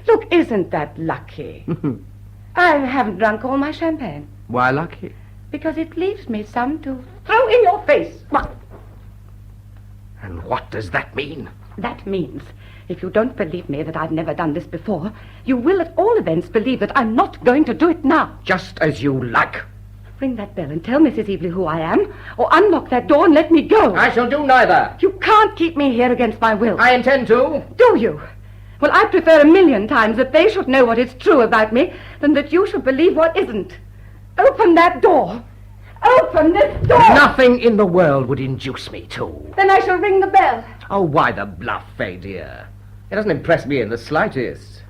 Look, isn't that lucky? I haven't drunk all my champagne. Why lucky? Because it leaves me some to throw in your face. What? And what does that mean? That means, if you don't believe me that I've never done this before, you will at all events believe that I'm not going to do it now. Just as you like. Ring that bell and tell Mrs. Eveley who I am, or unlock that door and let me go. I shall do neither. You can't keep me here against my will. I intend to. Do you? Well, I prefer a million times that they should know what is true about me than that you should believe what isn't. Open that door. Open this door. Nothing in the world would induce me to. Then I shall ring the bell. Oh, why the bluff, Faye, dear? It doesn't impress me in the slightest.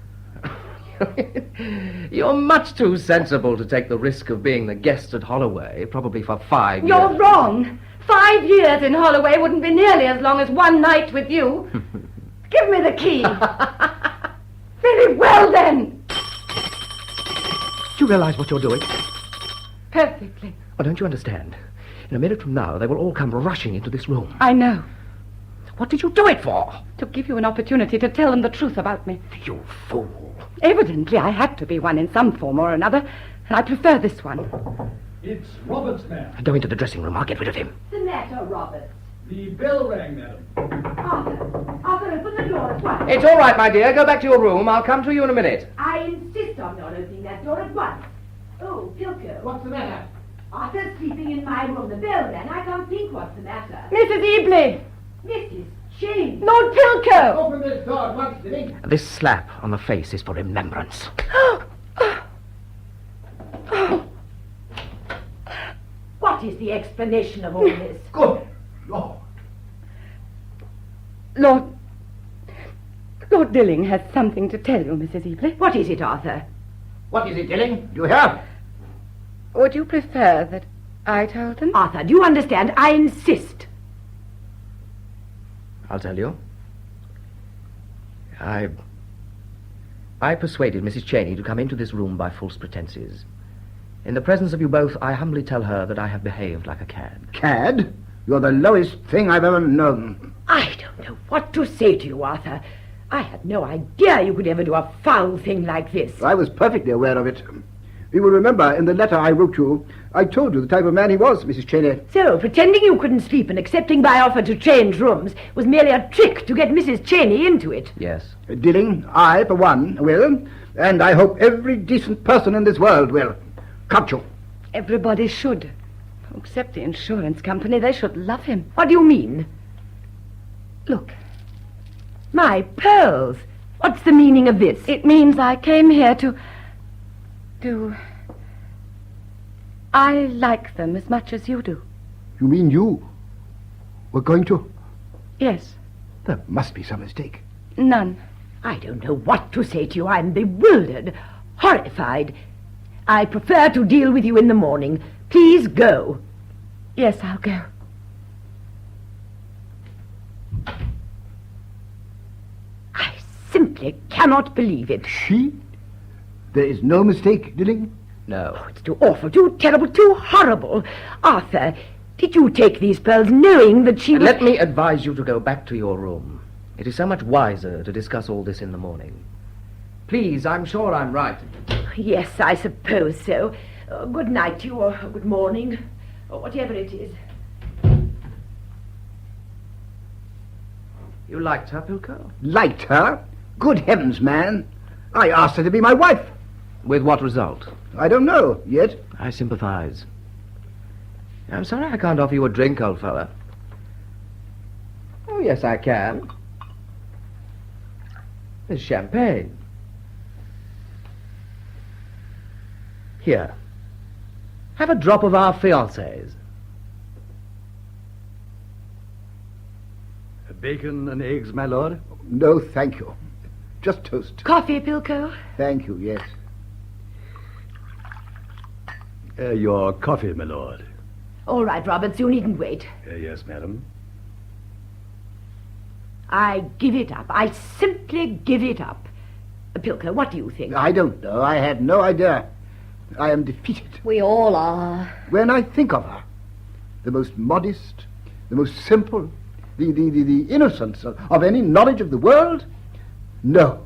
You're much too sensible to take the risk of being the guest at Holloway, probably for 5 years. You're wrong. 5 years in Holloway wouldn't be nearly as long as one night with you. Give me the key. Very well, then. Do you realize what you're doing? Perfectly. Well, don't you understand? In a minute from now, they will all come rushing into this room. I know. What did you do it for? To give you an opportunity to tell them the truth about me. You fool. Evidently, I had to be one in some form or another, and I prefer this one. It's Roberts, ma'am. Go into the dressing room. I'll get rid of him. The matter, Robert? The bell rang, madam. Arthur, open the door at once. It's all right, my dear. Go back to your room. I'll come to you in a minute. I insist on your opening that door at once. Oh, Pilko. What's the matter? Arthur's sleeping in my room. The bell rang. I can't think what's the matter. Mrs. Eveley! Mrs. Cheyney. Lord Pilko! Open this door at once, Jimmy. This slap on the face is for remembrance. What is the explanation of all this? Good Lord. Lord Dilling has something to tell you, Mrs. Eveley. What is it, Arthur? What is it, Dilling? Do you hear? Would you prefer that I told them? Arthur, do you understand? I insist. I'll tell you. I persuaded Mrs. Cheyney to come into this room by false pretenses. In the presence of you both, I humbly tell her that I have behaved like a cad. Cad? You're the lowest thing I've ever known. I don't know what to say to you, Arthur. I had no idea you could ever do a foul thing like this. I was perfectly aware of it. You will remember in the letter I wrote you, I told you the type of man he was, Mrs. Cheyney. So, pretending you couldn't sleep and accepting my offer to change rooms was merely a trick to get Mrs. Cheyney into it. Yes. Dilling, I, for one, will, and I hope every decent person in this world will. Can't you? Everybody should. Except the insurance company. They should love him. What do you mean? Look, My pearls! What's the meaning of this? it means I came here to... I like them as much as you do. You mean you were going to? Yes, There must be some mistake. none. I don't know what to say to you. I'm bewildered, horrified. I prefer to deal with you in the morning. Please go. Yes, I'll go. I simply cannot believe it. She? There is no mistake, Dilling? No. Oh, it's too awful, too terrible, too horrible. Arthur, did you take these pearls knowing that she was... Let me advise you to go back to your room. It is so much wiser to discuss all this in the morning. Please, I'm sure I'm right. Yes, I suppose so. Good night to you, or good morning, or whatever it is. You liked her, Pilko? Liked her? Good heavens, man. I asked her to be my wife. With what result? I don't know yet. I sympathize. I'm sorry I can't offer you a drink, old fella. Oh, yes, I can. There's champagne. Here. Have a drop of our fiancés. Bacon and eggs, my lord? No, thank you. Just toast. Coffee, Pilko? Thank you, yes. Your coffee, my lord. All right, Roberts, you needn't wait. Yes, madam. I give it up. I simply give it up. Pilko, what do you think? I don't know. I had no idea. I am defeated. We all are. When I think of her, the most modest, the most simple, the innocence of any knowledge of the world, no.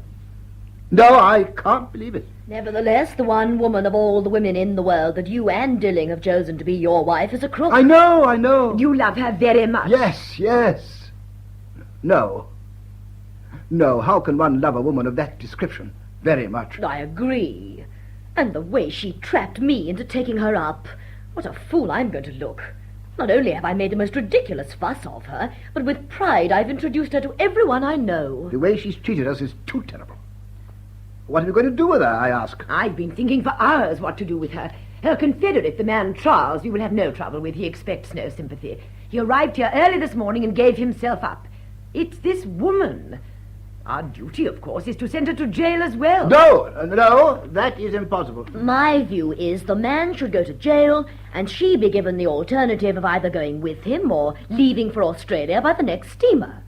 No, I can't believe it. Nevertheless, the one woman of all the women in the world that you and Dilling have chosen to be your wife is a crook. I know. You love her very much. Yes. No. No, how can one love a woman of that description very much? I agree. And the way she trapped me into taking her up. What a fool I'm going to look. Not only have I made the most ridiculous fuss of her, but with pride I've introduced her to everyone I know. The way she's treated us is too terrible. What are you going to do with her, I ask? I've been thinking for hours what to do with her. Her confederate, the man Charles, you will have no trouble with. He expects no sympathy. He arrived here early this morning and gave himself up. It's this woman. Our duty, of course, is to send her to jail as well. No, that is impossible. My view is the man should go to jail and she be given the alternative of either going with him or leaving for Australia by the next steamer.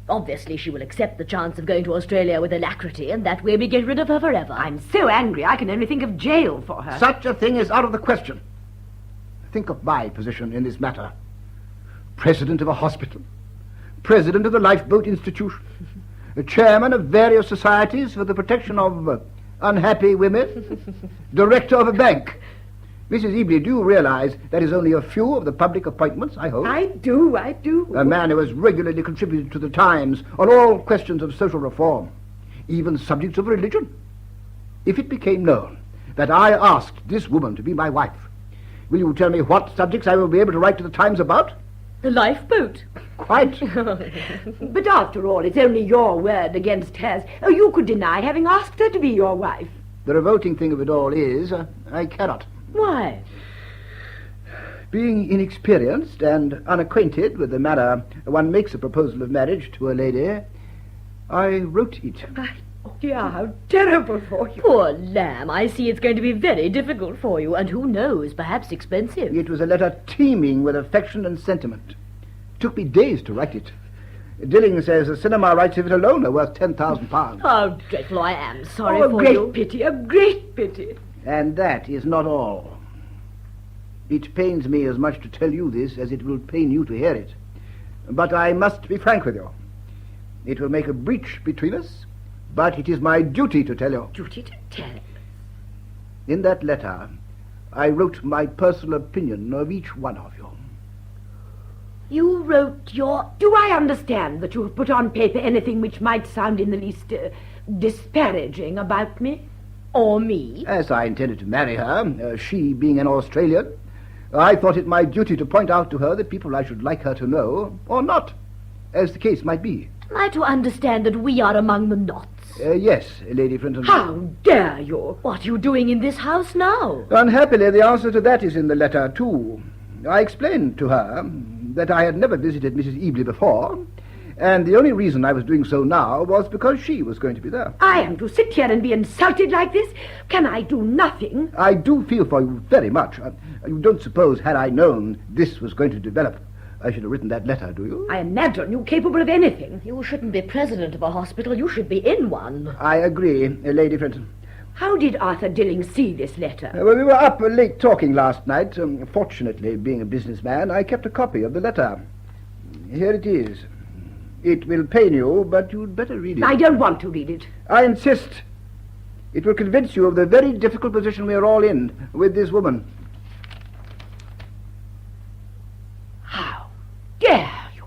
Obviously, she will accept the chance of going to Australia with alacrity, and that way we get rid of her forever. I'm so angry I can only think of jail for her. Such a thing is out of the question. Think of my position in this matter. President of a hospital, president of the Lifeboat Institution, a chairman of various societies for the protection of unhappy women, director of a bank. Mrs. Ebley, do you realize that is only a few of the public appointments, I hope? I do. A man who has regularly contributed to the Times on all questions of social reform, even subjects of religion. If it became known that I asked this woman to be my wife, will you tell me what subjects I will be able to write to the Times about? The lifeboat. Quite. But after all, it's only your word against hers. Oh, you could deny having asked her to be your wife. The revolting thing of it all is, I cannot. Why? Being inexperienced and unacquainted with the manner one makes a proposal of marriage to a lady, I wrote it. Oh, dear, how terrible for you. Poor lamb, I see it's going to be very difficult for you, and who knows, perhaps expensive. It was a letter teeming with affection and sentiment. It took me days to write it. Dilling says the cinema rights of it alone are worth £10,000. How dreadful, I am sorry Oh, for a great you. pity, a great pity. And that is not all. It pains me as much to tell you this as it will pain you to hear it. But I must be frank with you. It will make a breach between us, but it is my duty to tell you. Duty to tell. In that letter, I wrote my personal opinion of each one of you. You wrote your... Do I understand that you have put on paper anything which might sound in the least disparaging about me? Or me? As I intended to marry her, she being an Australian, I thought it my duty to point out to her the people I should like her to know, or not, as the case might be. Am I to understand that we are among the knots? Yes, Lady Frinton. How dare you? What are you doing in this house now? Unhappily, the answer to that is in the letter, too. I explained to her that I had never visited Mrs. Ebley before, and the only reason I was doing so now was because she was going to be there. I am to sit here and be insulted like this? Can I do nothing? I do feel for you very much. You don't suppose, had I known this was going to develop, I should have written that letter, do you? I imagine you capable of anything. You shouldn't be president of a hospital. You should be in one. I agree, Lady Frinton. How did Arthur Dilling see this letter? Well, we were up late talking last night. Fortunately, being a businessman, I kept a copy of the letter. Here it is. It will pain you, but you'd better read it. I don't want to read it. I insist. It will convince you of the very difficult position we are all in with this woman. How dare you?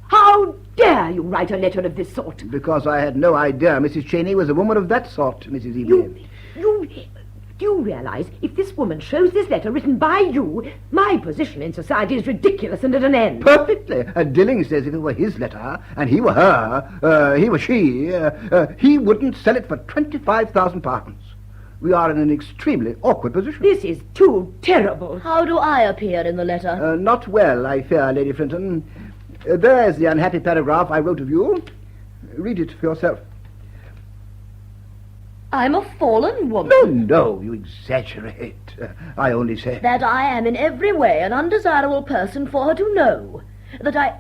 How dare you write a letter of this sort? Because I had no idea Mrs. Cheyney was a woman of that sort, Mrs. Ebley. Do you realize if this woman shows this letter written by you, my position in society is ridiculous and at an end? Perfectly. Dilling says if it were his letter, and he were her, he were she, he wouldn't sell it for £25,000. We are in an extremely awkward position. This is too terrible. How do I appear in the letter? Not well, I fear, Lady Frinton. There's the unhappy paragraph I wrote of you. Read it for yourself. I'm a fallen woman. No, you exaggerate. I only say... That I am in every way an undesirable person for her to know. That I...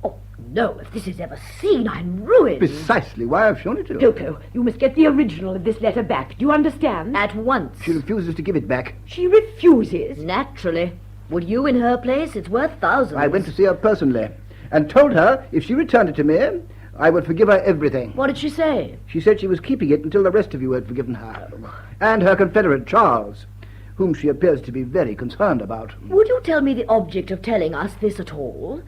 Oh, no, if this is ever seen, I'm ruined. Precisely why I've shown it to you. Coco, you must get the original of this letter back. Do you understand? At once. She refuses to give it back. She refuses? Naturally. Would you in her place? It's worth thousands. I went to see her personally and told her if she returned it to me, I would forgive her everything. What did she say? She said she was keeping it until the rest of you had forgiven her. And her confederate, Charles, whom she appears to be very concerned about. Would you tell me the object of telling us this at all?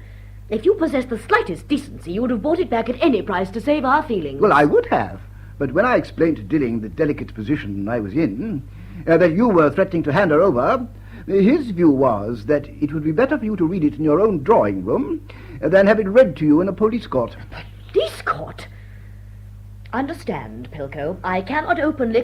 If you possessed the slightest decency, you would have bought it back at any price to save our feelings. Well, I would have. But when I explained to Dilling the delicate position I was in, that you were threatening to hand her over, his view was that it would be better for you to read it in your own drawing room than have it read to you in a police court. Police court? Understand, Pilko. I cannot openly...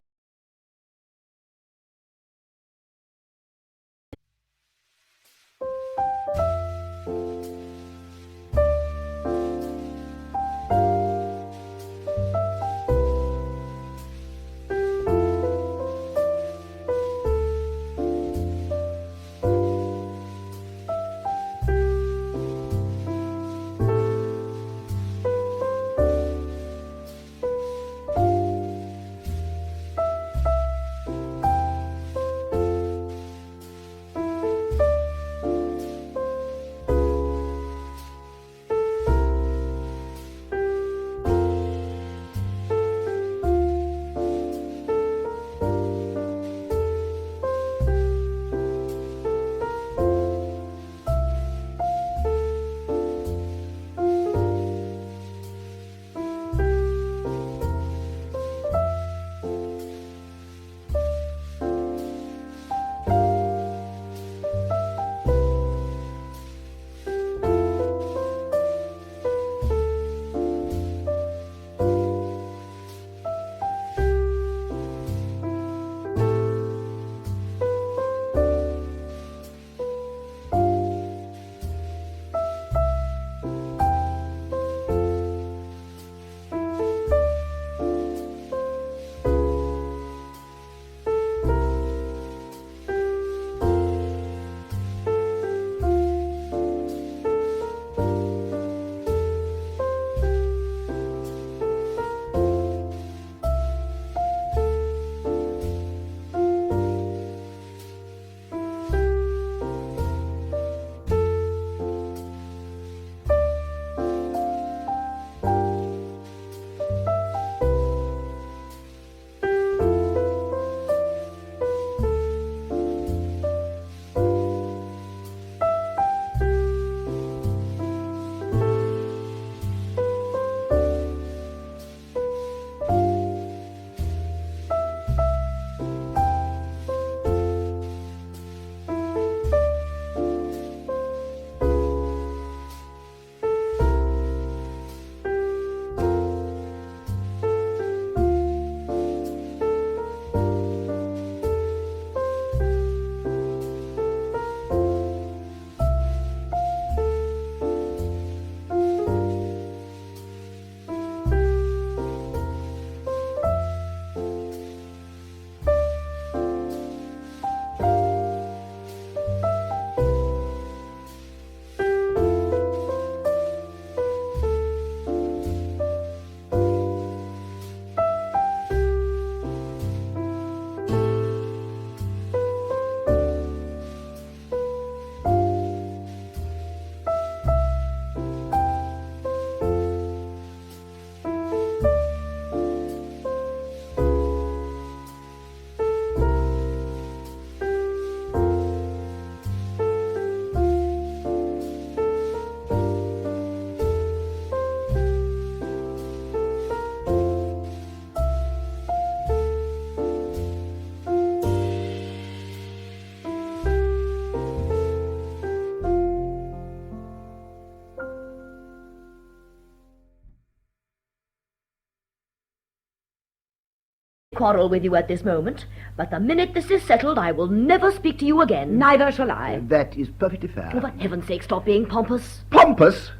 quarrel with you at this moment, but the minute this is settled, I will never speak to you again. Neither shall I. That is perfectly fair. Oh, for heaven's sake, stop being pompous. Pompous?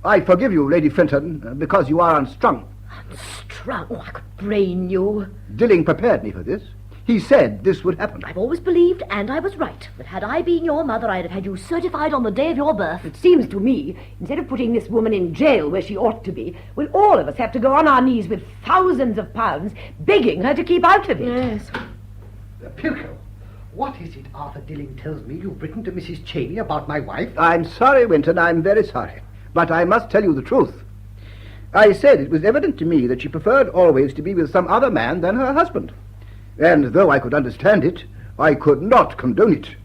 I forgive you, Lady Fenton, because you are unstrung. Unstrung? Oh, I could brain you. Dilling prepared me for this. He said this would happen. I've always believed, and I was right, that had I been your mother, I'd have had you certified on the day of your birth. It seems to me, instead of putting this woman in jail where she ought to be, we'll all of us have to go on our knees with thousands of pounds begging her to keep out of it. Yes. Pilko, what is it Arthur Dilling tells me you've written to Mrs. Cheyney about my wife? I'm sorry, Winton, I'm very sorry. But I must tell you the truth. I said it was evident to me that she preferred always to be with some other man than her husband. And though I could understand it, I could not condone it.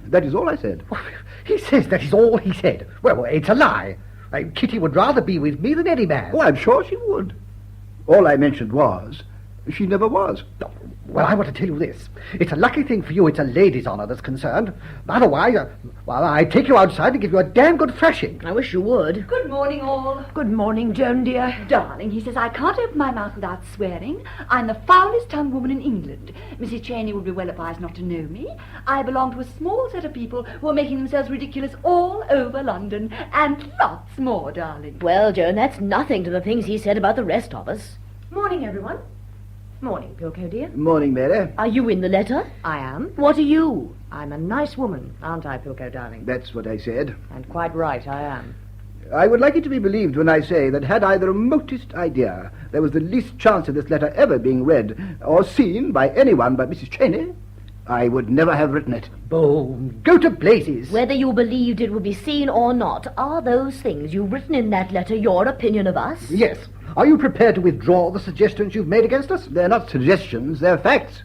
That is all I said. He says that is all he said. Well, it's a lie. Kitty would rather be with me than any man. Oh, I'm sure she would. All I mentioned was, she never was. Well, I want to tell you this. It's a lucky thing for you it's a lady's honour that's concerned. Otherwise, I'd take you outside and give you a damn good thrashing. I wish you would. Good morning, all. Good morning, Joan, dear. Darling, he says I can't open my mouth without swearing. I'm the foulest tongued woman in England. Mrs. Cheyney would be well advised not to know me. I belong to a small set of people who are making themselves ridiculous all over London. And lots more, darling. Well, Joan, that's nothing to the things he said about the rest of us. Morning, everyone. Morning, Pilko, dear. Morning, Mary. Are you in the letter? I am. What are you? I'm a nice woman, aren't I, Pilko, darling? That's what I said. And quite right, I am. I would like it to be believed when I say that had I the remotest idea there was the least chance of this letter ever being read or seen by anyone but Mrs. Cheyney, I would never have written it. Boom. Go to blazes. Whether you believed it would be seen or not, are those things you've written in that letter your opinion of us? Yes. Are you prepared to withdraw the suggestions you've made against us? They're not suggestions, they're facts.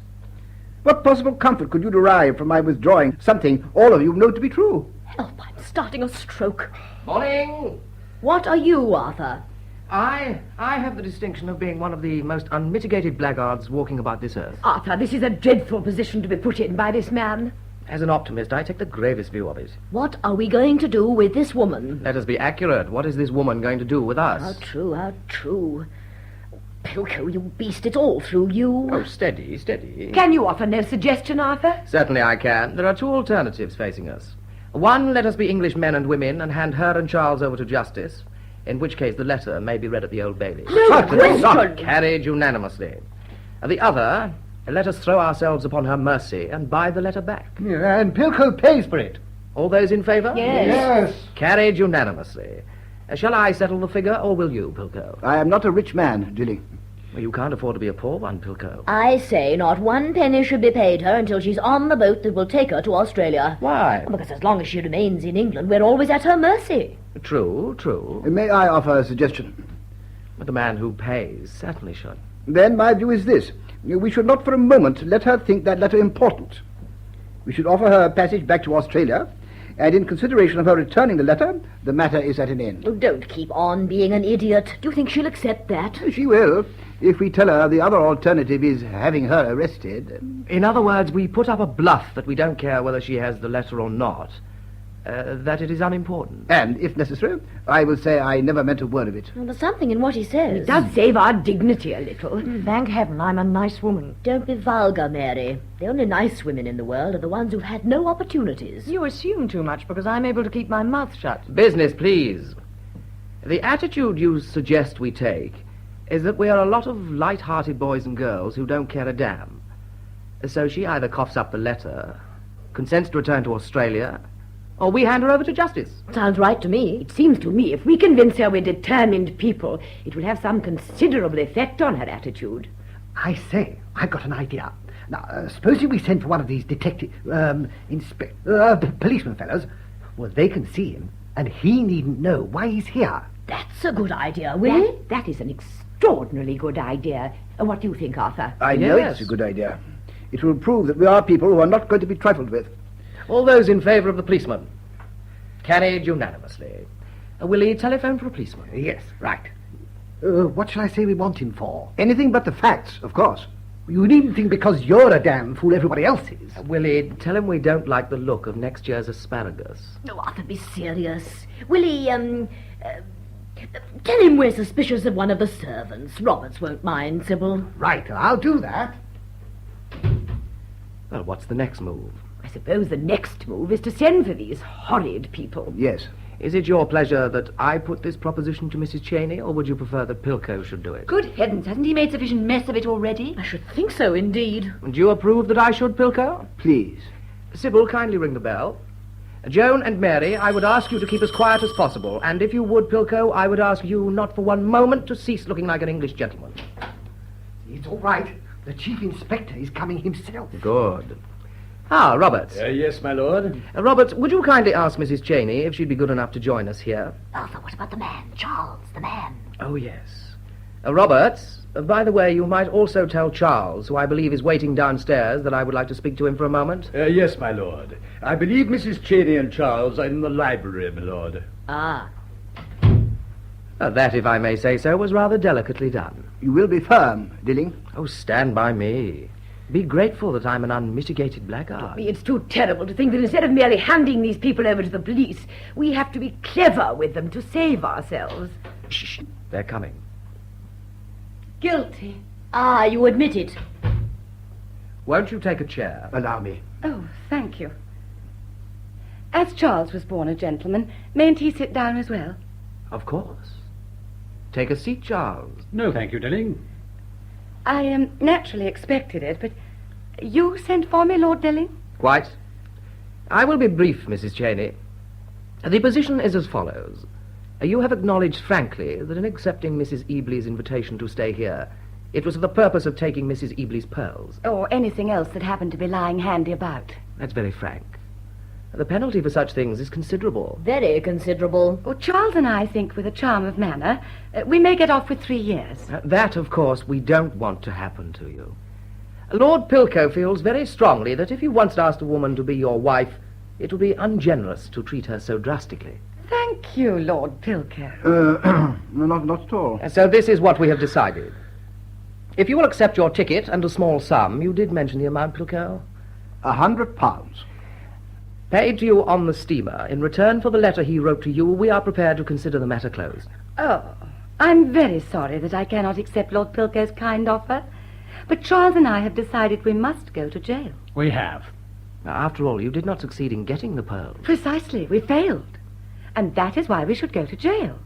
What possible comfort could you derive from my withdrawing something all of you know to be true? Help, I'm starting a stroke. Morning. What are you, Arthur? I have the distinction of being one of the most unmitigated blackguards walking about this earth. Arthur, this is a dreadful position to be put in by this man. As an optimist, I take the gravest view of it. What are we going to do with this woman? Let us be accurate. What is this woman going to do with us? How true, how true. Pilko, you beast, it's all through you. Oh, steady, steady. Can you offer no suggestion, Arthur? Certainly I can. There are two alternatives facing us. One, let us be English men and women and hand her and Charles over to justice, in which case the letter may be read at the Old Bailey. No question! Carried unanimously. The other, let us throw ourselves upon her mercy and buy the letter back. Yeah, and Pilko pays for it. All those in favour? Yes. Carried unanimously. Shall I settle the figure, or will you, Pilko? I am not a rich man, Dilling. Well, you can't afford to be a poor one, Pilko. I say not one penny should be paid her until she's on the boat that will take her to Australia. Why? Because as long as she remains in England, we're always at her mercy. True, true. May I offer a suggestion? But the man who pays certainly should. Then my view is this. We should not for a moment let her think that letter important. We should offer her a passage back to Australia, and in consideration of her returning the letter, the matter is at an end. Oh, don't keep on being an idiot. Do you think she'll accept that? She will, if we tell her the other alternative is having her arrested. In other words, we put up a bluff that we don't care whether she has the letter or not, that it is unimportant. And, if necessary, I will say I never meant a word of it. Well, there's something in what he says. It does save our dignity a little. Thank heaven I'm a nice woman. Don't be vulgar, Mary. The only nice women in the world are the ones who've had no opportunities. You assume too much because I'm able to keep my mouth shut. Business, please. The attitude you suggest we take is that we are a lot of light-hearted boys and girls who don't care a damn. So she either coughs up the letter, consents to return to Australia, or we hand her over to justice. Sounds right to me. It seems to me if we convince her we're determined people, it will have some considerable effect on her attitude. I say, I've got an idea. Now, supposing we send for one of these policeman fellows. Well, they can see him, and he needn't know why he's here. That's a good idea, Willie. That is an extraordinarily good idea. What do you think, Arthur? I know it's a good idea. It will prove that we are people who are not going to be trifled with. All those in favour of the policeman? Carried unanimously. Willie, telephone for a policeman. Yes, right. What shall I say we want him for? Anything but the facts, of course. You needn't think because you're a damn fool everybody else is. Willie, tell him we don't like the look of next year's asparagus. No, Arthur, be serious. Willie, Tell him we're suspicious of one of the servants. Roberts won't mind, Sybil. Right, I'll do that. Well, what's the next move? I suppose the next move is to send for these horrid people. Yes. Is it your pleasure that I put this proposition to Mrs. Cheyney, or would you prefer that Pilko should do it? Good heavens, hasn't he made sufficient mess of it already? I should think so, indeed. Do you approve that I should, Pilko? Please. Sybil, kindly ring the bell. Joan and Mary, I would ask you to keep as quiet as possible, and if you would, Pilko, I would ask you not for one moment to cease looking like an English gentleman. It's all right. The chief inspector is coming himself. Good. Ah, Roberts. Yes, my lord. Roberts, would you kindly ask Mrs. Cheyney if she'd be good enough to join us here? Arthur, what about the man? Charles, the man. Oh, yes. Roberts, by the way, you might also tell Charles, who I believe is waiting downstairs, that I would like to speak to him for a moment. Yes, my lord. I believe Mrs. Cheyney and Charles are in the library, my lord. Ah. That, if I may say so, was rather delicately done. You will be firm, Dilling. Oh, stand by me. Be grateful that I'm an unmitigated blackguard. It's too terrible to think that instead of merely handing these people over to the police, we have to be clever with them to save ourselves. Shh, they're coming. Guilty. Ah, you admit it. Won't you take a chair? Allow me. Oh, thank you. As Charles was born a gentleman, mayn't he sit down as well? Of course. Take a seat, Charles. No, thank you, Dilling. I naturally expected it, but you sent for me, Lord Dilling? Quite. I will be brief, Mrs. Cheyney. The position is as follows. You have acknowledged frankly that in accepting Mrs. Ebley's invitation to stay here, it was for the purpose of taking Mrs. Ebley's pearls. Or anything else that happened to be lying handy about. That's very frank. The penalty for such things is considerable. Very considerable. Well, Charles and I think with a charm of manner, we may get off with 3 years. That, of course, we don't want to happen to you. Lord Pilko feels very strongly that if you once asked a woman to be your wife, it would be ungenerous to treat her so drastically. Thank you, Lord Pilko. Not at all. So this is what we have decided. If you will accept your ticket and a small sum, you did mention the amount, Pilko? £100. Paid to you on the steamer. In return for the letter he wrote to you, we are prepared to consider the matter closed. Oh, I'm very sorry that I cannot accept Lord Pilko's kind offer. But Charles and I have decided we must go to jail. We have. After all, you did not succeed in getting the pearls. Precisely, we failed. And that is why we should go to jail.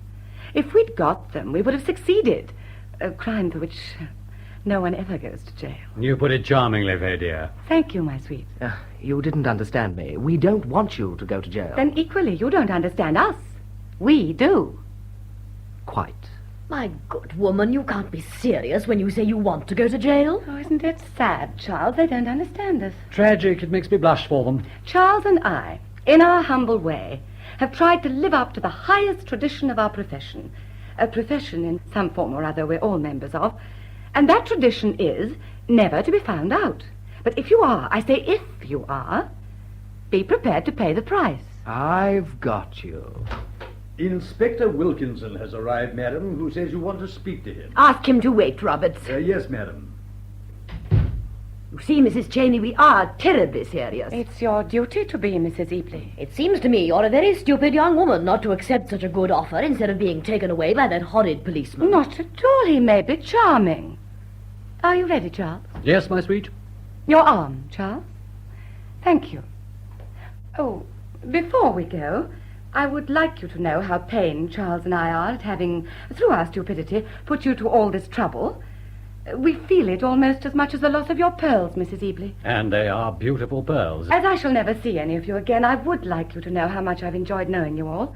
If we'd got them, we would have succeeded. A crime for which no one ever goes to jail. You put it charmingly, Fay dear. Thank you, my sweet. You didn't understand me. We don't want you to go to jail. Then equally, you don't understand us. We do. Quite. My good woman, you can't be serious when you say you want to go to jail. Oh, isn't it sad, Charles? They don't understand us. Tragic. It makes me blush for them. Charles and I, in our humble way, have tried to live up to the highest tradition of our profession. A profession in some form or other we're all members of. And that tradition is never to be found out. But if you are, I say if you are, be prepared to pay the price. I've got you. Inspector Wilkinson has arrived, madam, who says you want to speak to him. Ask him to wait, Roberts. Yes, madam. You see, Mrs. Cheyney, we are terribly serious. It's your duty to be, Mrs. Ebley. It seems to me you're a very stupid young woman not to accept such a good offer instead of being taken away by that horrid policeman. Not at all. He may be charming. Are you ready, Charles? Yes, my sweet. Your arm, Charles. Thank you. Oh, before we go, I would like you to know how pained Charles and I are at having, through our stupidity, put you to all this trouble. We feel it almost as much as the loss of your pearls, Mrs. Ebley. And they are beautiful pearls. As I shall never see any of you again, I would like you to know how much I've enjoyed knowing you all,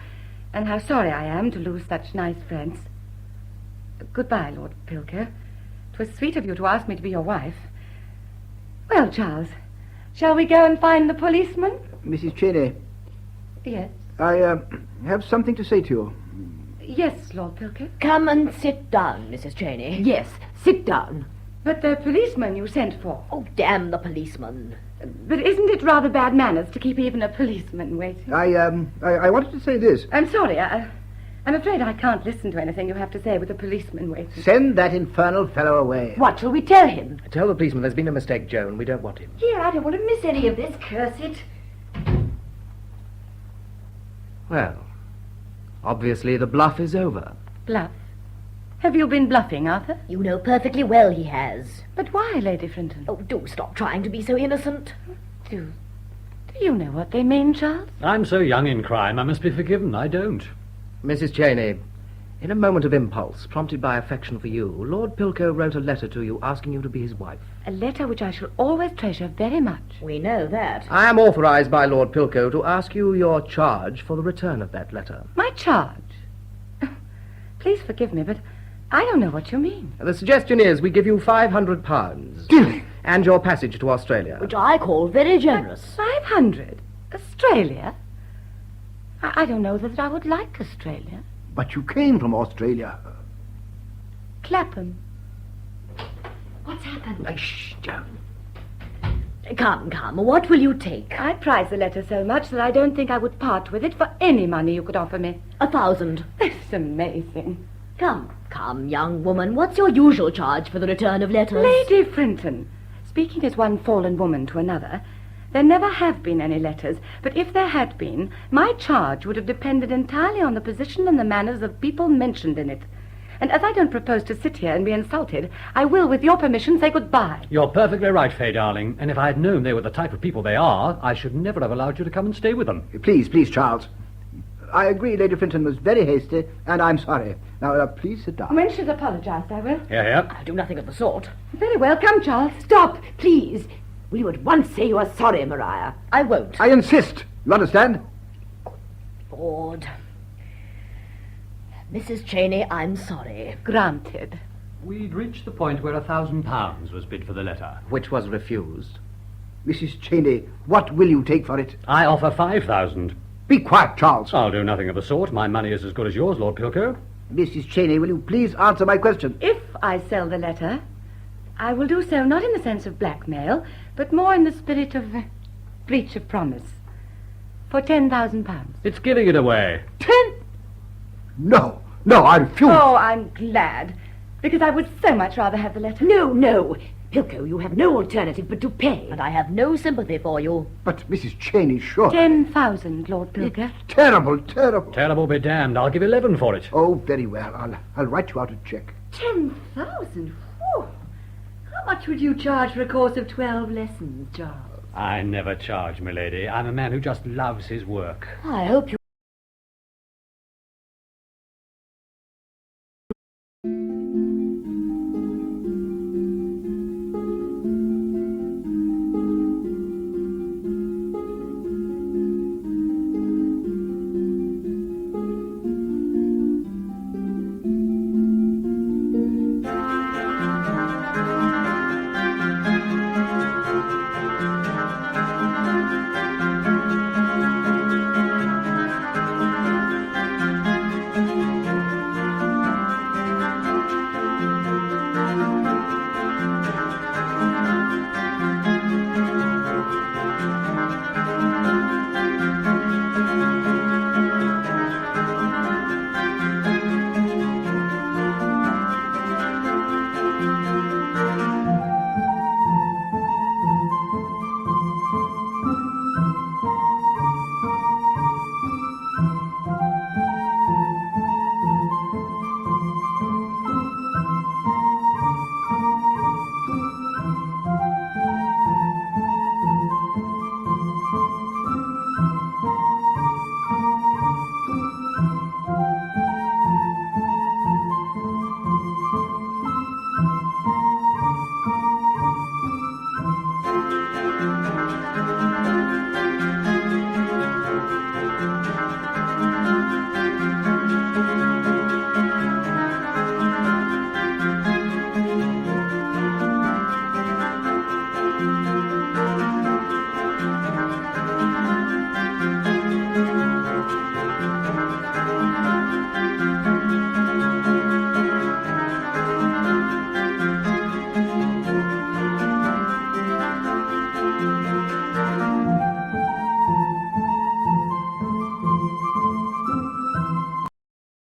and how sorry I am to lose such nice friends. Goodbye, Lord Pilko. 'Twas sweet of you to ask me to be your wife. Well, Charles, shall we go and find the policeman? Mrs. Cheyney, Yes. I have something to say to you. Yes, Lord Pilko. Come and sit down, Mrs. Cheyney. Yes, sit down. But the policeman you sent for. Oh, damn the policeman. But isn't it rather bad manners to keep even a policeman waiting? I wanted to say this. I'm sorry. I'm afraid I can't listen to anything you have to say with a policeman waiting. Send that infernal fellow away. What shall we tell him? Tell the policeman there's been a mistake, Joan. We don't want him. Here, I don't want to miss any of this. Curse it. Well, obviously the bluff is over. Bluff? Have you been bluffing, Arthur? You know perfectly well he has. But why, Lady Frinton? Oh, do stop trying to be so innocent. Do you know what they mean, Charles? I'm so young in crime, I must be forgiven. I don't. Mrs. Cheyney, in a moment of impulse, prompted by affection for you, Lord Pilko wrote a letter to you asking you to be his wife. A letter which I shall always treasure very much. We know that. I am authorized by Lord Pilko to ask you your charge for the return of that letter. My charge? Please forgive me, but I don't know what you mean. The suggestion is we give you £500. Dilly! And your passage to Australia. Which I call very generous. 500? Australia? I don't know that I would like Australia. But you came from Australia. Clapham. What's happened? Shh, Joan. Come, what will you take? I prize the letter so much that I don't think I would part with it for any money you could offer me. 1,000. It's amazing. Come, young woman, what's your usual charge for the return of letters? Lady Frinton, speaking as one fallen woman to another, there never have been any letters, but if there had been, my charge would have depended entirely on the position and the manners of people mentioned in it. And as I don't propose to sit here and be insulted, I will, with your permission, say goodbye. You're perfectly right, Fay, darling. And if I had known they were the type of people they are, I should never have allowed you to come and stay with them. Please, Charles. I agree Lady Frinton was very hasty, and I'm sorry. Now, please sit down. When she's apologized, I will. Here. I'll do nothing of the sort. Very well. Come, Charles. Stop, please. Will you at once say you are sorry, Maria? I won't. I insist. You understand? Lord. Mrs. Cheyney, I'm sorry. Granted. We'd reached the point where £1,000 was bid for the letter. Which was refused. Mrs. Cheyney, what will you take for it? I offer 5,000. Be quiet, Charles. I'll do nothing of the sort. My money is as good as yours, Lord Pilko. Mrs. Cheyney, will you please answer my question? If I sell the letter, I will do so not in the sense of blackmail, but more in the spirit of breach of promise. For £10,000. It's giving it away. 10? No, I refuse. Oh, I'm glad, because I would so much rather have the letter. No. Pilko, you have no alternative but to pay. And I have no sympathy for you. But Mrs. Cheyney, sure. 10,000, Lord Pilker. Terrible. Terrible be damned. I'll give 11 for it. Oh, very well. I'll write you out a check. 10,000? How much would you charge for a course of 12 lessons, Charles? I never charge, milady. I'm a man who just loves his work. I hope you...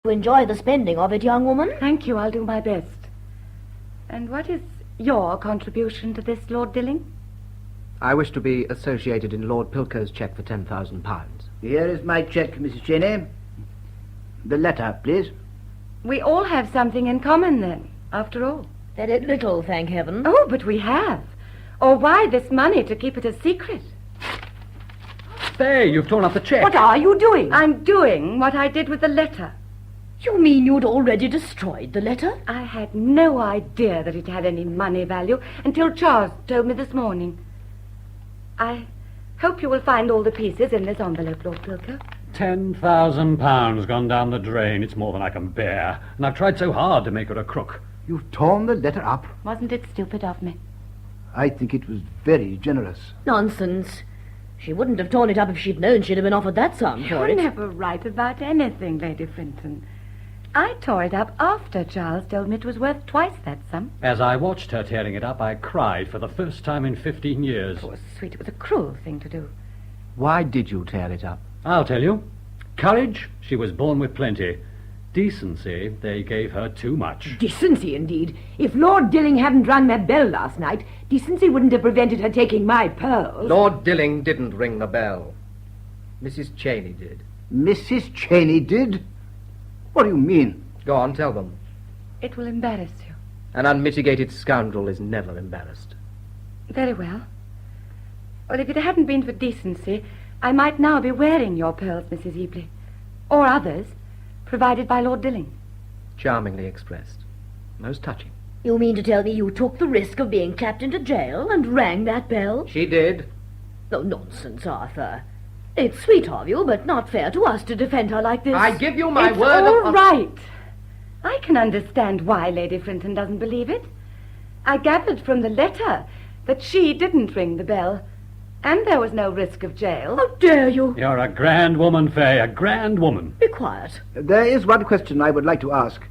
enjoy the spending of it, young woman. Thank you, I'll do my best. And what is your contribution to this, Lord Dilling? I wish to be associated in Lord Pilko's cheque for £10,000. Here is my check, Mrs. Cheyney. The letter, please. We all have something in common then, after all. Very little, thank heaven. Oh, but we have. Or why this money to keep it a secret? Fay, you've torn up the check. What are you doing? I'm doing what I did with the letter. You mean you'd already destroyed the letter? I had no idea that it had any money value until Charles told me this morning. I hope you will find all the pieces in this envelope, Lord Pilker. £10,000 gone down the drain. It's more than I can bear. And I've tried so hard to make her a crook. You've torn the letter up. Wasn't it stupid of me? I think it was very generous. Nonsense. She wouldn't have torn it up if she'd known she'd have been offered that sum for You're it. never right about anything, Lady Frinton. I tore it up after Charles told me it was worth twice that sum. As I watched her tearing it up, I cried for the first time in 15 years. Poor sweet, it was a cruel thing to do. Why did you tear it up? I'll tell you. Courage, she was born with plenty. Decency, they gave her too much. Decency, indeed. If Lord Dilling hadn't rung that bell last night, decency wouldn't have prevented her taking my pearls. Lord Dilling didn't ring the bell. Mrs. Cheyney did. Mrs. Cheyney did? What do you mean? Go on, tell them. It will embarrass you. An unmitigated scoundrel is never embarrassed. Very well. Well, if it hadn't been for decency, I might now be wearing your pearls, Mrs. Ebley. Or others, provided by Lord Dilling. Charmingly expressed. Most touching. You mean to tell me you took the risk of being clapped into jail and rang that bell? She did. Oh, nonsense, Arthur. It's sweet of you, but not fair to us to defend her like this. I give you my It's word all of... right. I can understand why Lady Frinton doesn't believe it. I gathered from the letter that she didn't ring the bell, and there was no risk of jail. How dare you? You're a grand woman, Fay, a grand woman. Be quiet. There is one question I would like to ask.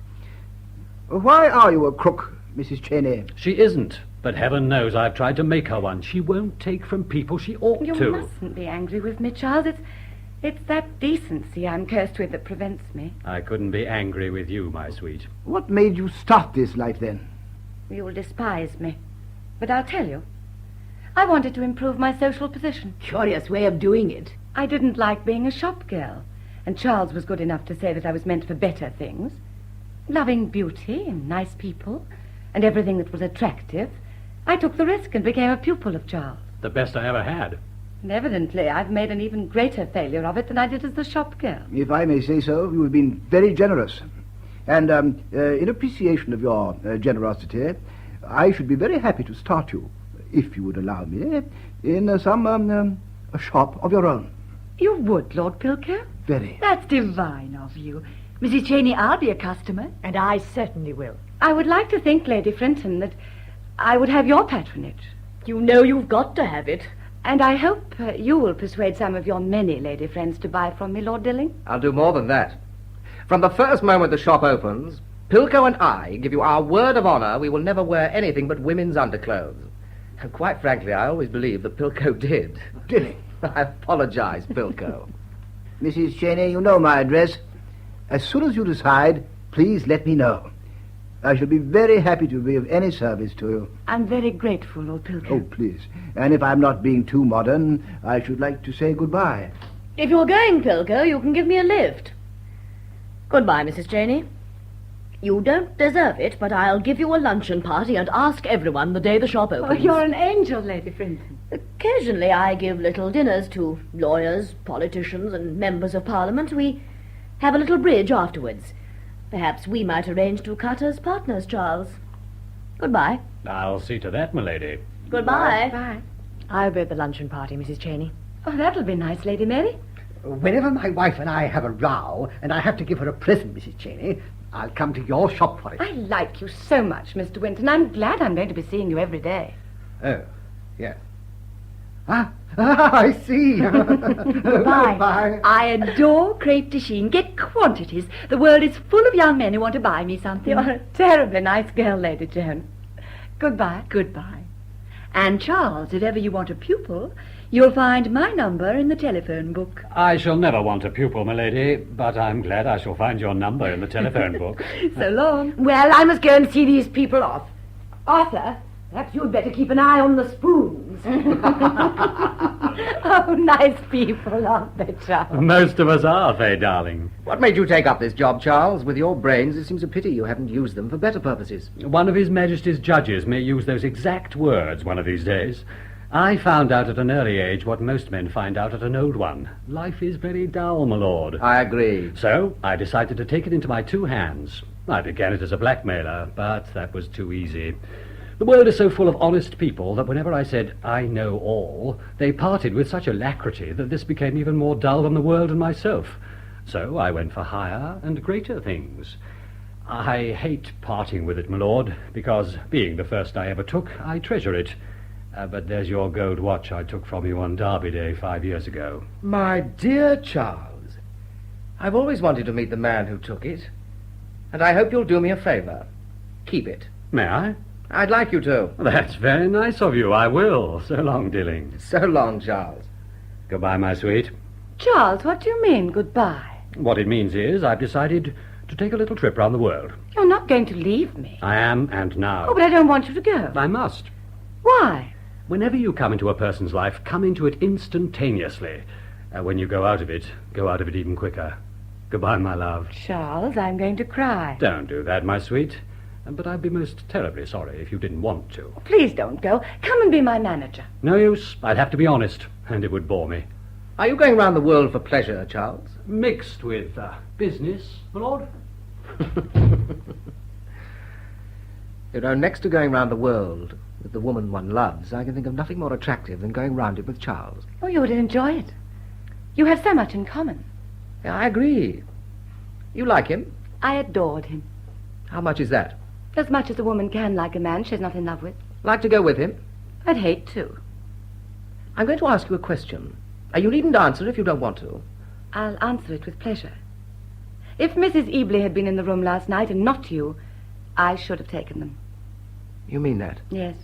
Why are you a crook, Mrs. Cheyney? She isn't, but heaven knows I've tried to make her one. She won't take from people she ought You to. mustn't be angry with me, Charles. It's that decency I'm cursed with that prevents me. I couldn't be angry with you, my sweet. What made you start this life, then? You will despise me, but I'll tell you. I wanted to improve my social position. Curious way of doing it. I didn't like being a shop girl, and Charles was good enough to say that I was meant for better things. Loving beauty and nice people and everything that was attractive, I took the risk and became a pupil of Charles. The best I ever had. And evidently I've made an even greater failure of it than I did as the shop girl. If I may say so, you have been very generous. And in appreciation of your generosity, I should be very happy to start you, if you would allow me, in a shop of your own. You would, Lord Pilker? Very. That's divine of you. Mrs. Cheyney, I'll be a customer. And I certainly will. I would like to think, Lady Frinton, that I would have your patronage. You know you've got to have it. And I hope you will persuade some of your many lady friends to buy from me, Lord Dilling. I'll do more than that. From the first moment the shop opens, Pilko and I give you our word of honour we will never wear anything but women's underclothes. And quite frankly, I always believed that Pilko did. Dilling. I apologize, Pilko. Mrs. Cheyney, you know my address. As soon as you decide, please let me know. I shall be very happy to be of any service to you. I'm very grateful, Lord Pilker. Oh, please. And if I'm not being too modern, I should like to say goodbye. If you're going, Pilko, you can give me a lift. Goodbye, Mrs. Cheyney. You don't deserve it, but I'll give you a luncheon party and ask everyone the day the shop opens. Oh, you're an angel, Lady Frinton. Occasionally I give little dinners to lawyers, politicians, and members of Parliament. We have a little bridge afterwards. Perhaps we might arrange to cut as partners, Charles. Goodbye. I'll see to that, my lady. Goodbye. Bye. I'll be at the luncheon party, Mrs. Cheyney. Oh, that'll be nice, Lady Mary. Whenever my wife and I have a row and I have to give her a present, Mrs. Cheyney, I'll come to your shop for it. I like you so much, Mr. Winton. I'm glad I'm going to be seeing you every day. Oh, yes. I see. Goodbye. Bye. I adore crepe de chine. Get quantities. The world is full of young men who want to buy me something. You're a terribly nice girl, Lady Joan. Goodbye. Goodbye. And Charles, if ever you want a pupil, you'll find my number in the telephone book. I shall never want a pupil, my lady, but I'm glad I shall find your number in the telephone book. So long. Well, I must go and see these people off. Arthur, Perhaps you'd better keep an eye on the spoons. Oh, nice people, aren't they, Charles? Most of us are, Fay, darling. What made you take up this job, Charles? With your brains, it seems a pity you haven't used them for better purposes. One of His Majesty's judges may use those exact words one of these days. I found out at an early age what most men find out at an old one. Life is very dull, my lord. I agree. So I decided to take it into my 2 hands. I began it as a blackmailer, but that was too easy. The world is so full of honest people that whenever I said, I know all, they parted with such alacrity that this became even more dull than the world and myself. So I went for higher and greater things. I hate parting with it, my lord, because, being the first I ever took, I treasure it. But there's your gold watch I took from you on Derby Day 5 years ago. My dear Charles, I've always wanted to meet the man who took it, and I hope you'll do me a favour. Keep it. May I? I'd like you to. That's very nice of you. I will. So long, Dilling. So long, Charles. Goodbye, my sweet. Charles, what do you mean, goodbye? What it means is I've decided to take a little trip round the world. You're not going to leave me. I am, and now. Oh, but I don't want you to go. I must. Why? Whenever you come into a person's life, come into it instantaneously. When you go out of it even quicker. Goodbye, my love. Charles, I'm going to cry. Don't do that, my sweet. But I'd be most terribly sorry if you didn't want to. Please don't go. Come and be my manager. No use. I'd have to be honest, and it would bore me. Are you going round the world for pleasure, Charles? Mixed with business, my lord. You know, next to going round the world with the woman one loves, I can think of nothing more attractive than going round it with Charles. Oh, you would enjoy it. You have so much in common. Yeah, I agree. You like him? I adored him. How much is that? As much as a woman can like a man she's not in love with. Like to go with him? I'd hate to. I'm going to ask you a question. You needn't answer if you don't want to. I'll answer it with pleasure. If Mrs. Ebley had been in the room last night and not you, I should have taken them. You mean that? Yes.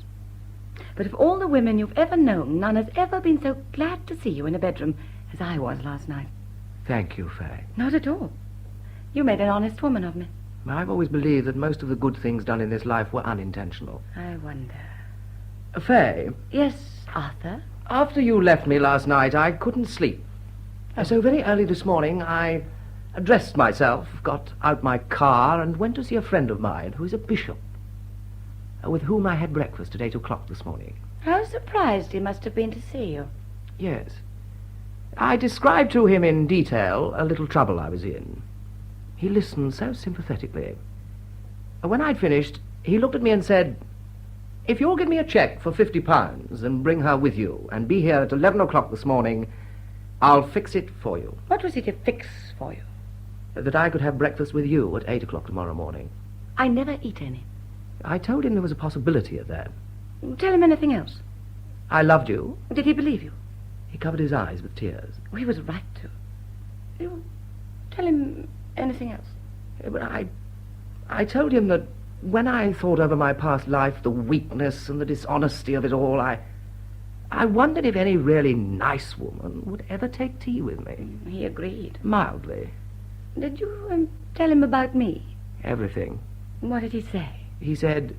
But of all the women you've ever known, none has ever been so glad to see you in a bedroom as I was last night. Thank you, Fay. Not at all. You made an honest woman of me. I've always believed that most of the good things done in this life were unintentional. I wonder. Fay? Yes, Arthur? After you left me last night, I couldn't sleep. So very early this morning, I dressed myself, got out my car, and went to see a friend of mine who is a bishop, with whom I had breakfast at 8 o'clock this morning. How surprised he must have been to see you. Yes. I described to him in detail a little trouble I was in. He listened so sympathetically. When I'd finished, he looked at me and said, "If you'll give me a cheque for £50 and bring her with you and be here at 11 o'clock this morning, I'll fix it for you." What was he to fix for you? That I could have breakfast with you at 8 o'clock tomorrow morning. I never eat any. I told him there was a possibility of that. Tell him anything else. I loved you. Did he believe you? He covered his eyes with tears. He was right to. You tell him anything else. But I told him that when I thought over my past life, the weakness and the dishonesty of it all, I wondered if any really nice woman would ever take tea with me. He agreed. Mildly. Did you tell him about me? Everything. What did he say? He said,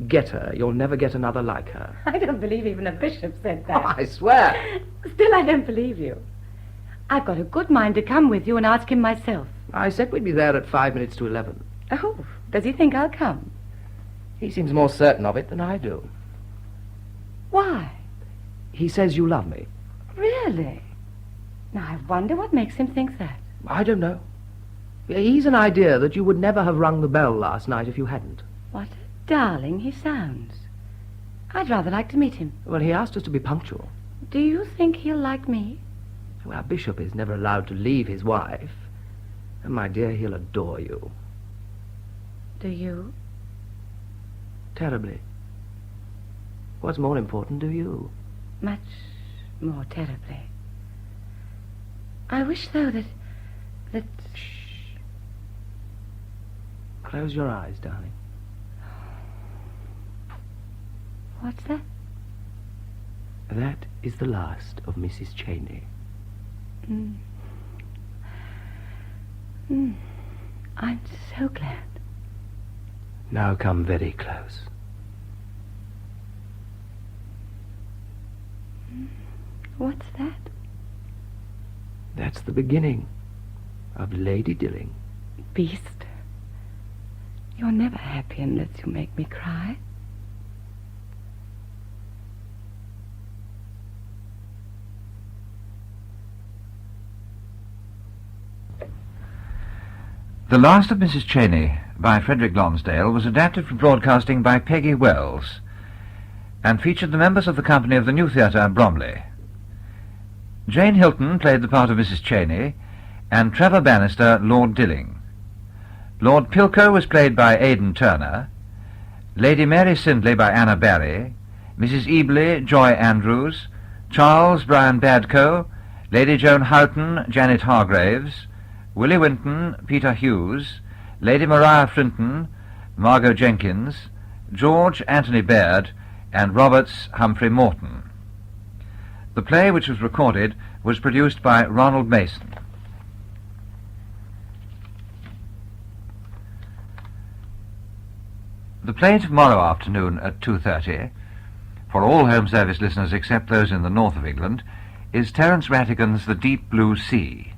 "Get her. You'll never get another like her." I don't believe even a bishop said that. Oh, I swear. Still, I don't believe you. I've got a good mind to come with you and ask him myself. I said we'd be there at 5 minutes to 11. Oh, does he think I'll come? He seems more certain of it than I do. Why? He says you love me. Really? Now, I wonder what makes him think that. I don't know. He's an idea that you would never have rung the bell last night if you hadn't. What a darling he sounds. I'd rather like to meet him. Well, he asked us to be punctual. Do you think he'll like me? Well, our bishop is never allowed to leave his wife. And, my dear, he'll adore you. Do you? Terribly. What's more important, do you? Much more terribly. I wish, though, that... Shh. Close your eyes, darling. What's that? That is the last of Mrs. Cheyney. I'm so glad. Now come very close. What's that? That's the beginning of Lady Dilling. Beast. You're never happy unless you make me cry. The Last of Mrs. Cheyney by Frederick Lonsdale was adapted for broadcasting by Peggy Wells and featured the members of the company of the New Theatre, Bromley. Jane Hilton played the part of Mrs. Cheyney and Trevor Bannister Lord Dilling. Lord Pilko was played by Aidan Turner, Lady Mary Sindley by Anna Barry, Mrs. Ebley Joy Andrews, Charles Brian Badco, Lady Joan Houghton Janet Hargraves, Willie Winton Peter Hughes, Lady Maria Flinton Margot Jenkins, George Anthony Baird, and Roberts Humphrey Morton. The play, which was recorded, was produced by Ronald Mason. The play tomorrow afternoon at 2:30, for all Home Service listeners except those in the north of England, is Terence Rattigan's The Deep Blue Sea.